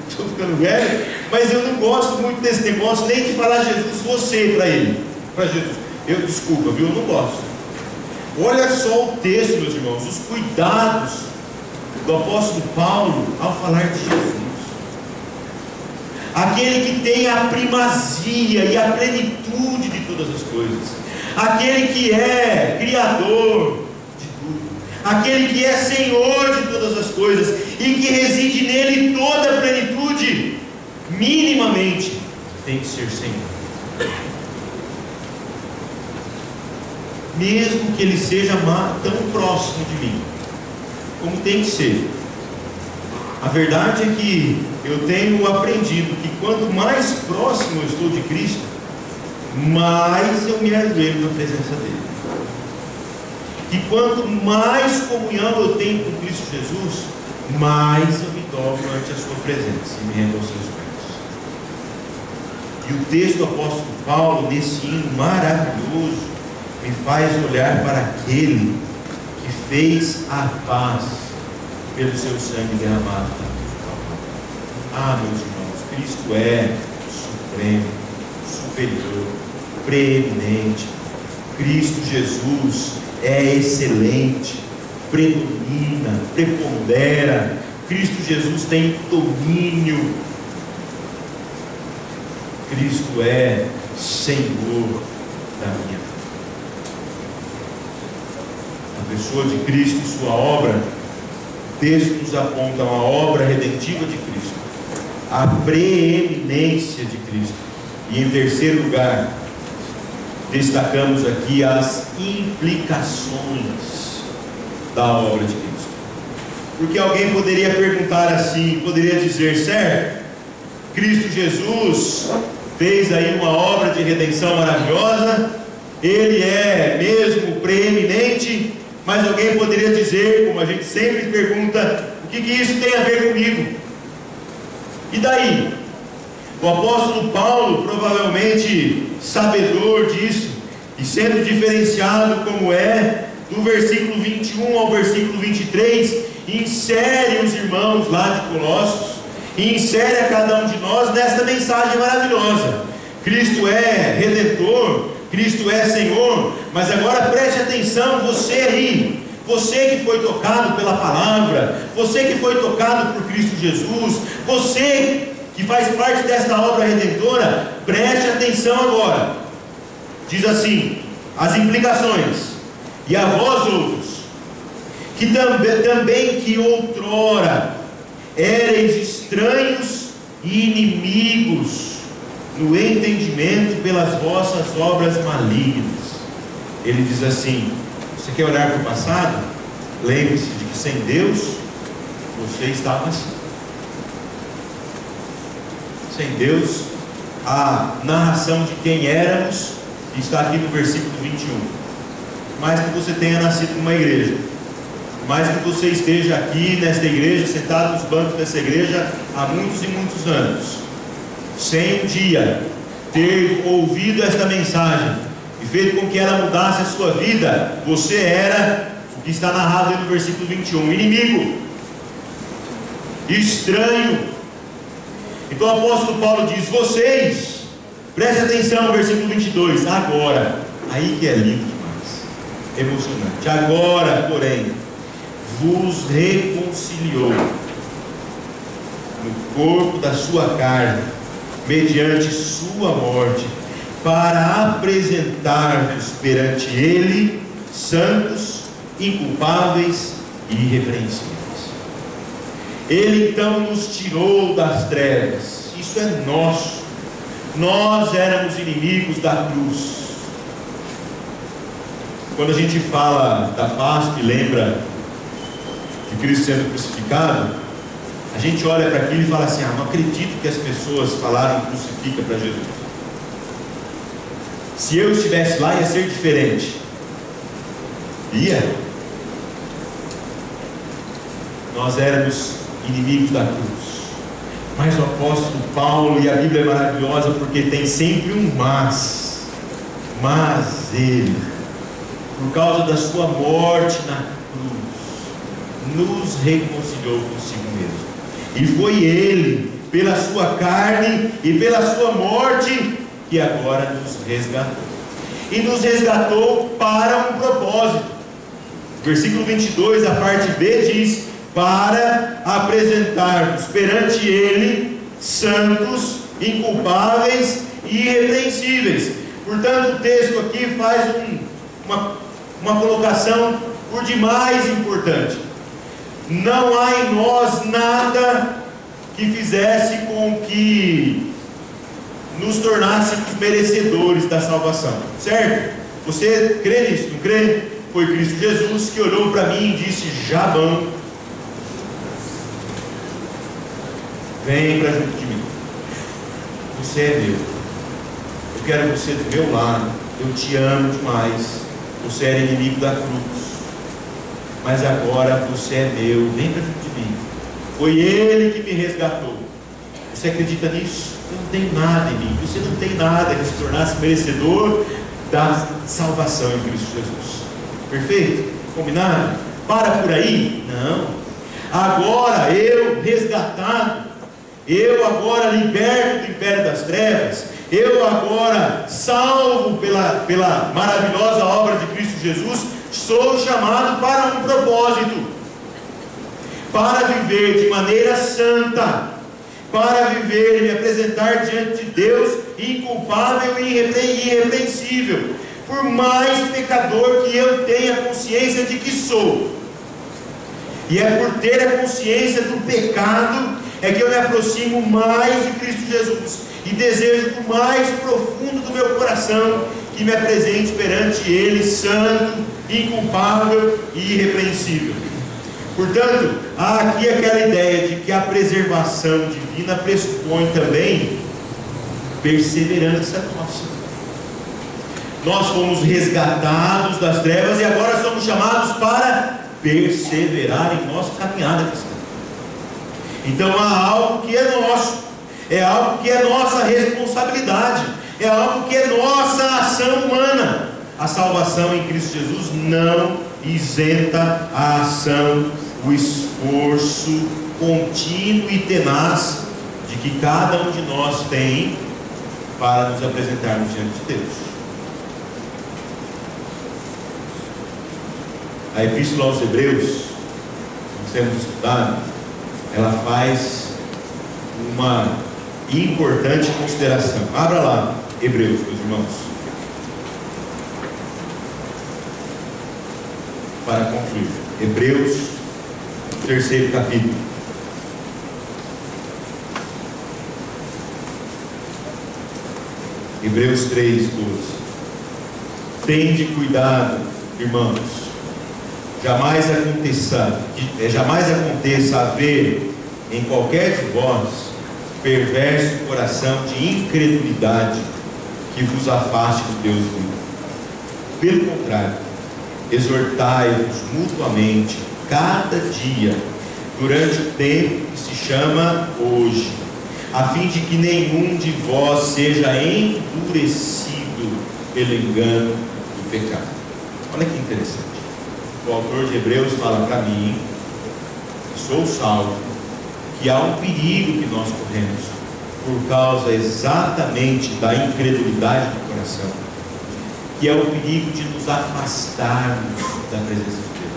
estou ficando velho, mas eu não gosto muito desse negócio, nem de falar Jesus você para ele, para Jesus. Desculpa, viu? Eu não gosto. Olha só o texto, meus irmãos, os cuidados do apóstolo Paulo ao falar de Jesus. Aquele que tem a primazia e a plenitude de todas as coisas, aquele que é Criador de tudo, aquele que é Senhor de todas as coisas e que reside nele toda a plenitude, minimamente tem que ser Senhor, mesmo que ele seja tão próximo de mim, como tem que ser. A verdade é que eu tenho aprendido que quanto mais próximo eu estou de Cristo, mais eu me ajoelho na presença dele. E quanto mais comunhão eu tenho com Cristo Jesus, mais eu me dobro ante a sua presença e me rendo aos seus pés. E o texto do apóstolo Paulo, nesse hino maravilhoso, me faz olhar para aquele que fez a paz pelo seu sangue derramado na cruz do Calvário. Meus irmãos, Cristo é supremo, superior, preeminente. Cristo Jesus é excelente, predomina, prepondera. Cristo Jesus tem domínio. Cristo é Senhor da minha vida. A pessoa de Cristo e sua obra, o texto nos aponta uma obra redentiva de Cristo, a preeminência de Cristo. E em terceiro lugar, destacamos aqui as implicações da obra de Cristo. Porque alguém poderia perguntar assim, poderia dizer, certo, Cristo Jesus fez aí uma obra de redenção maravilhosa, ele é mesmo preeminente, mas alguém poderia dizer, como a gente sempre pergunta, o que isso tem a ver comigo? E daí? O apóstolo Paulo, provavelmente sabedor disso, e sendo diferenciado como é, do versículo 21 ao versículo 23, insere os irmãos lá de Colossos, e insere a cada um de nós nesta mensagem maravilhosa. Cristo é Redentor, Cristo é Senhor, mas agora preste atenção, você aí, você que foi tocado pela palavra, você que foi tocado por Cristo Jesus, você que faz parte desta obra redentora, preste atenção agora. Diz assim, as implicações: e a vós outros, que também que outrora éreis estranhos e inimigos no entendimento pelas vossas obras malignas. Ele diz assim: você quer olhar para o passado? Lembre-se de que sem Deus você estava assim. Sem Deus, a narração de quem éramos está aqui no versículo 21. Mais que você tenha nascido numa igreja, mais que você esteja aqui nesta igreja, sentado nos bancos dessa igreja há muitos e muitos anos, sem um dia ter ouvido esta mensagem e feito com que ela mudasse a sua vida, você era o que está narrado no versículo 21, inimigo, estranho. Então o apóstolo Paulo diz: vocês, preste atenção no versículo 22, agora, aí que é lindo demais, emocionante, agora porém vos reconciliou no corpo da sua carne, mediante sua morte, para apresentar-vos perante ele santos, inculpáveis e irrepreensíveis. Ele então nos tirou das trevas, isso é nosso. Nós éramos inimigos da cruz. Quando a gente fala da Páscoa e lembra de Cristo sendo crucificado, a gente olha para aquilo e fala assim: não acredito que as pessoas falaram crucifica para Jesus. Se eu estivesse lá ia ser diferente. Ia. Nós éramos inimigos da cruz. Mas o apóstolo Paulo, e a Bíblia é maravilhosa porque tem sempre um mas ele, por causa da sua morte na cruz, nos reconciliou consigo mesmo. E foi ele, pela sua carne e pela sua morte, que agora nos resgatou. E nos resgatou para um propósito. Versículo 22, a parte B diz: para apresentarmos perante Ele santos, inculpáveis e irrepreensíveis. Portanto, o texto aqui faz uma colocação por demais importante. Não há em nós nada que fizesse com que nos tornássemos merecedores da salvação, certo? Você crê nisso, não crê? Foi Cristo Jesus que olhou para mim e disse: Jabão, vem para junto de mim, você é meu, eu quero você do meu lado, eu te amo demais, você era inimigo da cruz, mas agora você é meu, vem para junto de mim. Foi Ele que me resgatou. Você acredita nisso? Eu não tenho nada em mim, você não tem nada que se tornasse merecedor da salvação em Cristo Jesus. Perfeito? Combinado? Para por aí? Não. Agora eu resgatado, eu agora liberto do império das trevas, eu agora salvo pela maravilhosa obra de Cristo Jesus, sou chamado para um propósito, para viver de maneira santa, para viver e me apresentar diante de Deus inculpável e irrepreensível, por mais pecador que eu tenha consciência de que sou. E é por ter a consciência do pecado é que eu me aproximo mais de Cristo Jesus e desejo do mais profundo do meu coração que me apresente perante Ele santo, inculpável e irrepreensível. Portanto, há aqui aquela ideia de que a preservação divina pressupõe também perseverança nossa. Nós fomos resgatados das trevas e agora somos chamados para perseverar em nossa caminhada cristã. Então há algo que é nosso, é algo que é nossa responsabilidade, é algo que é nossa ação humana. A salvação em Cristo Jesus não isenta a ação, o esforço contínuo e tenaz de que cada um de nós tem para nos apresentarmos diante de Deus. A Epístola aos Hebreus, nós temos estudado, ela faz uma importante consideração. Abra lá, Hebreus, meus irmãos, para concluir. Hebreus, 3º capítulo. Hebreus 3:12. Tende cuidado, irmãos, jamais aconteça haver em qualquer de vós perverso coração de incredulidade que vos afaste do Deus vivo. Pelo contrário, exortai-vos mutuamente cada dia, durante o tempo que se chama hoje, a fim de que nenhum de vós seja endurecido pelo engano do pecado. Olha que interessante. O autor de Hebreus fala para mim, sou salvo, que há um perigo que nós corremos, por causa exatamente da incredulidade do coração, que é o perigo de nos afastarmos da presença de Deus.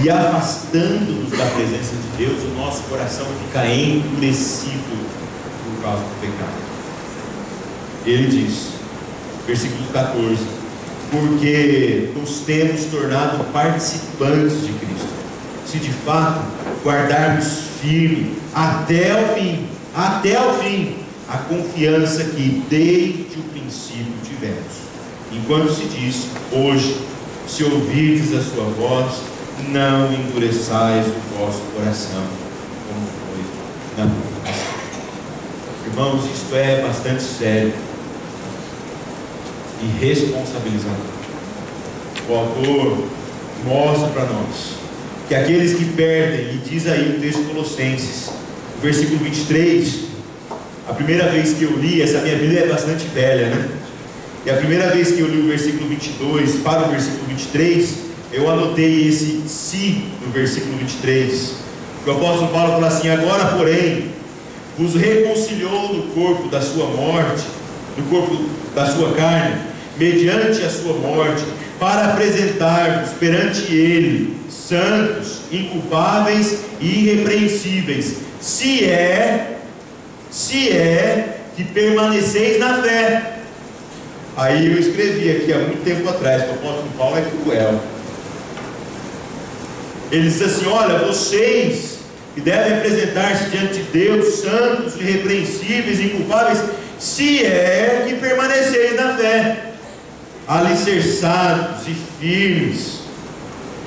E afastando-nos da presença de Deus, o nosso coração fica endurecido por causa do pecado. Ele diz, versículo 14: porque nos temos tornado participantes de Cristo, se de fato guardarmos firme até o fim, a confiança que desde o princípio tivemos. Enquanto se diz hoje, se ouvirdes a sua voz, não endureçais o vosso coração, como foi na cruz. Irmãos, isto é bastante sério e responsabilizador. O autor mostra para nós que aqueles que perdem, e diz aí o texto de Colossenses, o versículo 23, a primeira vez que eu li, essa minha Bíblia é bastante velha, né? E a primeira vez que eu li o versículo 22 para o versículo 23, eu anotei esse "se" no versículo 23. O apóstolo Paulo fala assim: agora, porém, vos reconciliou do corpo da sua morte, do corpo da sua carne, mediante a sua morte, para apresentar-vos perante Ele, santos, inculpáveis e irrepreensíveis, se é que permaneceis na fé. Aí eu escrevi aqui há muito tempo atrás que o apóstolo Paulo é cruel. Ele diz assim: olha, vocês que devem apresentar-se diante de Deus, santos, irrepreensíveis, inculpáveis, se é que permaneceis na fé, alicerçados e firmes.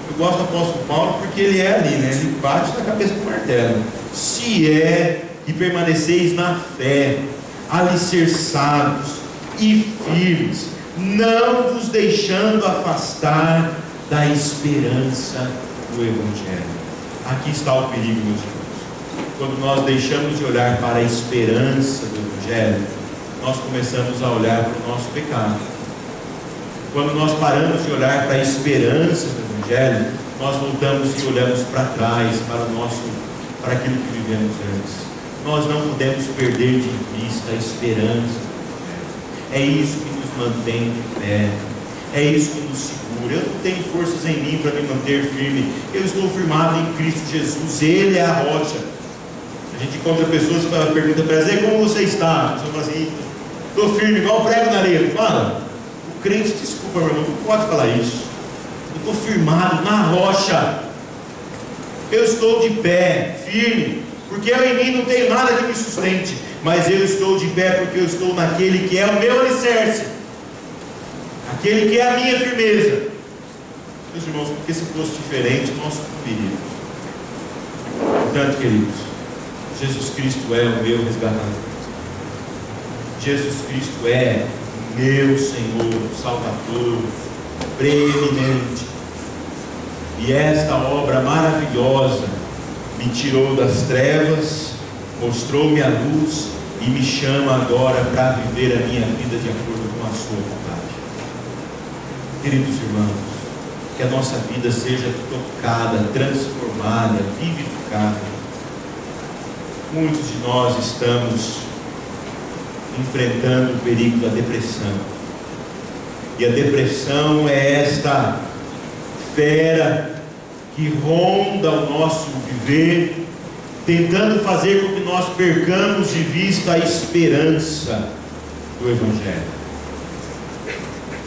Eu gosto do apóstolo Paulo porque ele é ali, né? Ele bate na cabeça do martelo. Se é que permaneceis na fé, alicerçados e firmes, não vos deixando afastar da esperança do Evangelho. Aqui está o perigo, meus irmãos. Quando nós deixamos de olhar para a esperança do Evangelho, nós começamos a olhar para o nosso pecado. Quando nós paramos de olhar para a esperança do Evangelho, nós voltamos e olhamos para trás, para aquilo que vivemos antes. Nós não podemos perder de vista a esperança do Evangelho. É isso que nos mantém de pé. É isso que nos segura. Eu não tenho forças em mim para me manter firme. Eu estou firmado em Cristo Jesus. Ele é a rocha. A gente encontra pessoas que perguntam para elas: como você está? A pessoa fala assim: estou firme igual prego na areia. Fala. O crente, desculpa, meu irmão, não pode falar isso. Eu estou firmado na rocha. Eu estou de pé, firme, porque eu em mim não tenho nada que me sustente, mas eu estou de pé porque eu estou naquele que é o meu alicerce, aquele que é a minha firmeza. Meus irmãos, porque se fosse diferente, nós sucumbiríamos. Portanto, queridos, Jesus Cristo é o meu resgatador. Jesus Cristo é meu Senhor, Salvador, preeminente. E esta obra maravilhosa me tirou das trevas, mostrou-me a luz e me chama agora para viver a minha vida de acordo com a sua vontade. Queridos irmãos, que a nossa vida seja tocada, transformada, vivificada. Muitos de nós estamos enfrentando o perigo da depressão. E a depressão é esta fera que ronda o nosso viver, tentando fazer com que nós percamos de vista a esperança do Evangelho.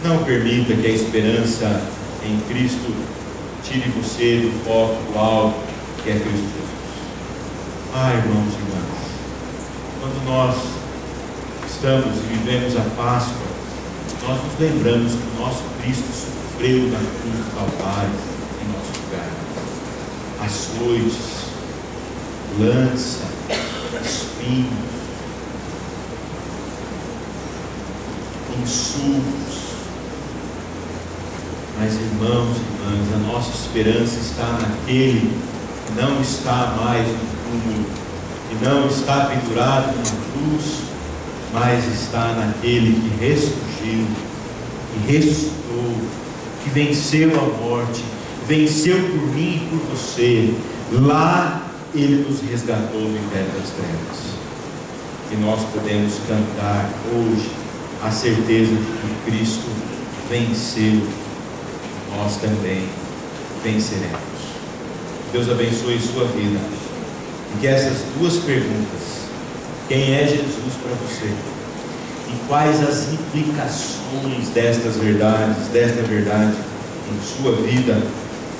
Não permita que a esperança em Cristo tire você do foco do alto, que é Cristo Jesus. Irmãos e irmãs, quando nós estamos e vivemos a Páscoa, nós nos lembramos que o nosso Cristo sofreu na cruz do Calvário em nosso lugar. Açoites, lança, espinhos, insultos. Mas, irmãos e irmãs, a nossa esperança está naquele que não está mais no túmulo, que não está pendurado na cruz, mas está naquele que ressurgiu, que ressuscitou, que venceu a morte, venceu por mim e por você. Lá Ele nos resgatou do império das trevas. E nós podemos cantar hoje a certeza de que Cristo venceu, nós também venceremos. Deus abençoe sua vida. E que essas duas perguntas: quem é Jesus para você? E quais as implicações destas verdades, desta verdade em sua vida,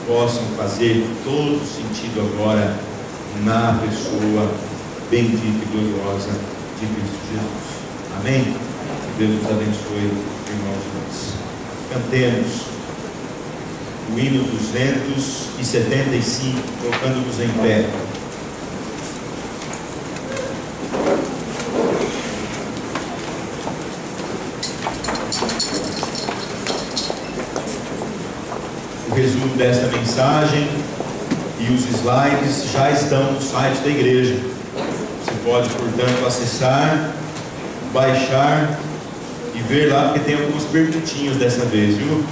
possam fazer todo sentido agora na pessoa bendita e gloriosa de Cristo Jesus. Amém? Que Deus nos abençoe, irmãos e irmãs. Cantemos o hino 275, colocando-nos em pé. O resumo desta mensagem e os slides já estão no site da igreja. pode, portanto, acessar, baixar e ver lá, porque tem algumas perguntinhas dessa vez, viu?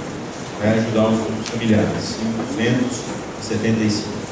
Vai ajudar os grupos familiares. 575.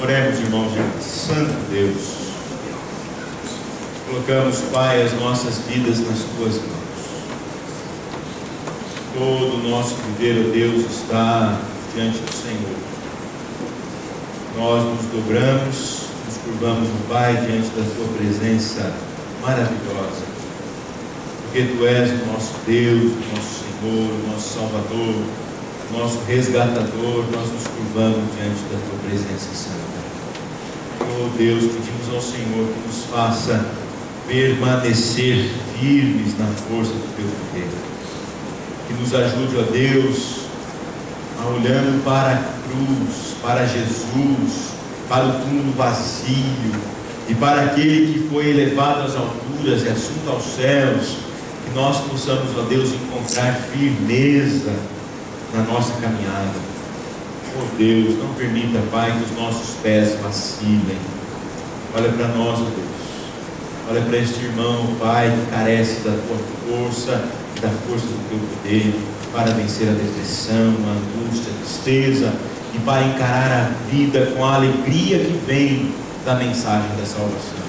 Oremos, irmãos, Santo Deus, colocamos, Pai, as nossas vidas nas Tuas mãos. Todo o nosso viver, ó Deus, está diante do Senhor. Nós nos dobramos, nos curvamos, ó Pai, diante da Tua presença maravilhosa, porque Tu és o nosso Deus, o nosso Senhor, o nosso Salvador, nosso resgatador. Nós nos curvamos diante da Tua presença santa. Oh Deus, pedimos ao Senhor que nos faça permanecer firmes na força do Teu poder, que nos ajude, ó Deus, a olhando para a cruz, para Jesus, para o túmulo vazio e para aquele que foi elevado às alturas e assunto aos céus, que nós possamos, ó Deus, encontrar firmeza na nossa caminhada. Oh Deus, não permita, Pai, que os nossos pés vacilem. Olha para nós, oh Deus. Olha para este irmão, Pai, que carece da Tua força e da força do Teu poder para vencer a depressão, a angústia, a tristeza e para encarar a vida com a alegria que vem da mensagem da salvação.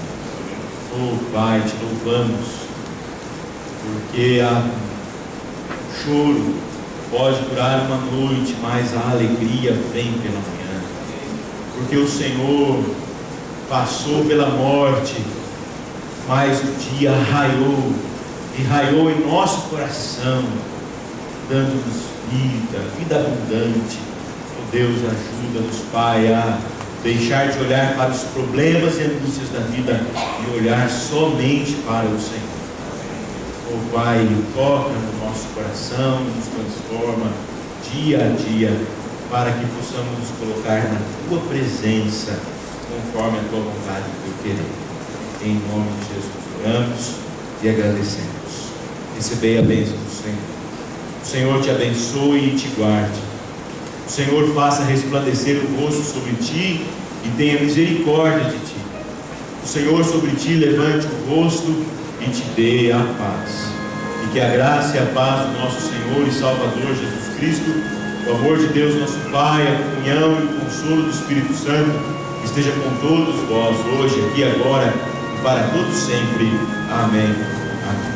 Oh Pai, Te louvamos, porque o choro pode durar uma noite, mas a alegria vem pela manhã, porque o Senhor passou pela morte, mas o dia raiou, e raiou em nosso coração, dando-nos vida abundante. Oh Deus, ajuda-nos, Pai, a deixar de olhar para os problemas e angústias da vida e olhar somente para o Senhor. Oh Pai, toca no nosso coração, nos transforma dia a dia, para que possamos nos colocar na Tua presença, conforme a Tua vontade e o Teu querer. Em nome de Jesus oramos e agradecemos. Recebei a bênção do Senhor. O Senhor te abençoe e te guarde. O Senhor faça resplandecer o rosto sobre ti e tenha misericórdia de ti. O Senhor sobre ti levante o rosto e te dê a paz. E que a graça e a paz do nosso Senhor e Salvador Jesus Cristo, o amor de Deus nosso Pai, a comunhão e o consolo do Espírito Santo esteja com todos vós hoje, aqui, agora e para todos sempre. Amém. Amém.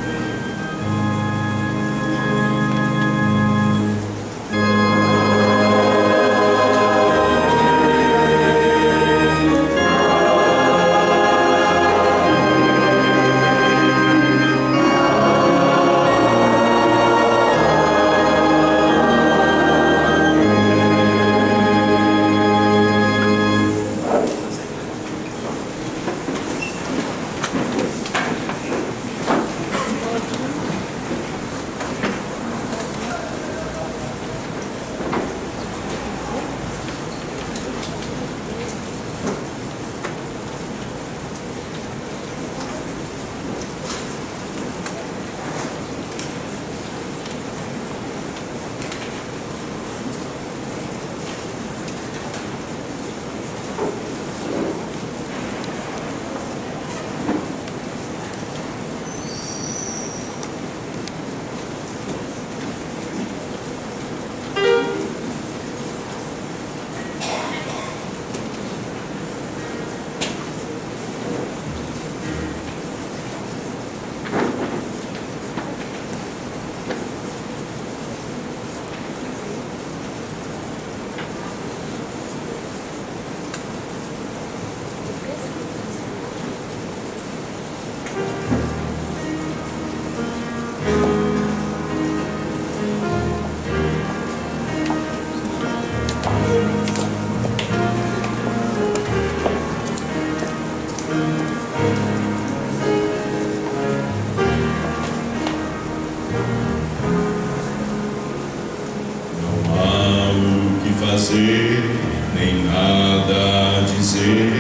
Nem nada a dizer,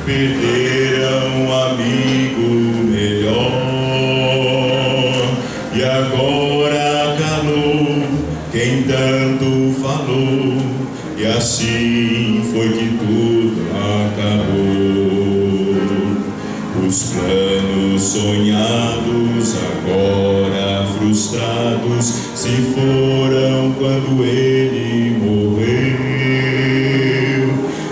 perderam um amigo melhor, e agora calou quem tanto falou, e assim foi que tudo acabou. Os planos sonhados, agora frustrados, se foram quando ele morreu.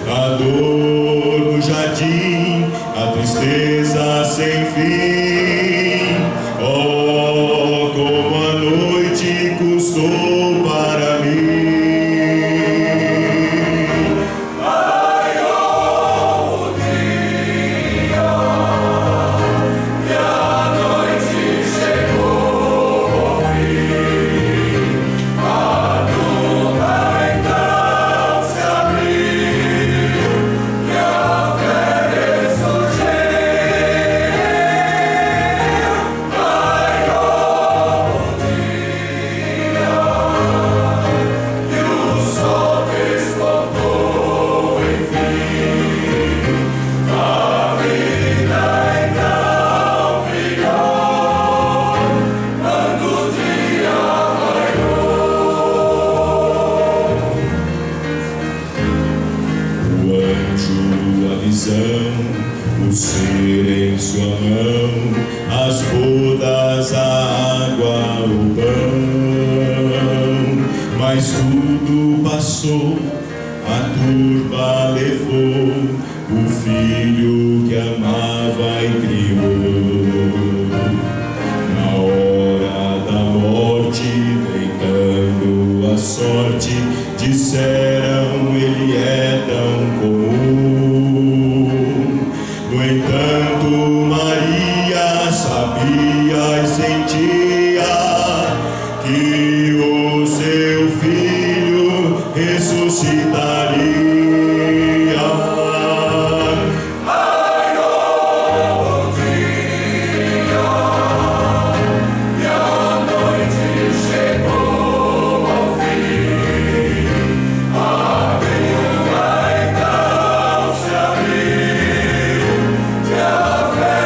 A dor no jardim, a tristeza sem fim. Oh, como a noite custou para mim. Raiou o dia e a noite chegou ao fim. A nuvem então se abriu e a fé ressurgiu. Raiou o dia e o sol despontou enfim. A vida então brilhou quando o dia o anjo, a visão, o ser em sua mão, as bodas, a água, o pão. Mas tudo passou, a turba levou o filho que amava e criou. Na hora da morte, deitando a sorte, disseram ele é tão comum. No entanto, Maria sabia e sentia que o seu filho ressuscitaria. Raiou o dia e a noite chegou ao fim. A nuvem então se abriu e a fé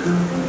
Amém.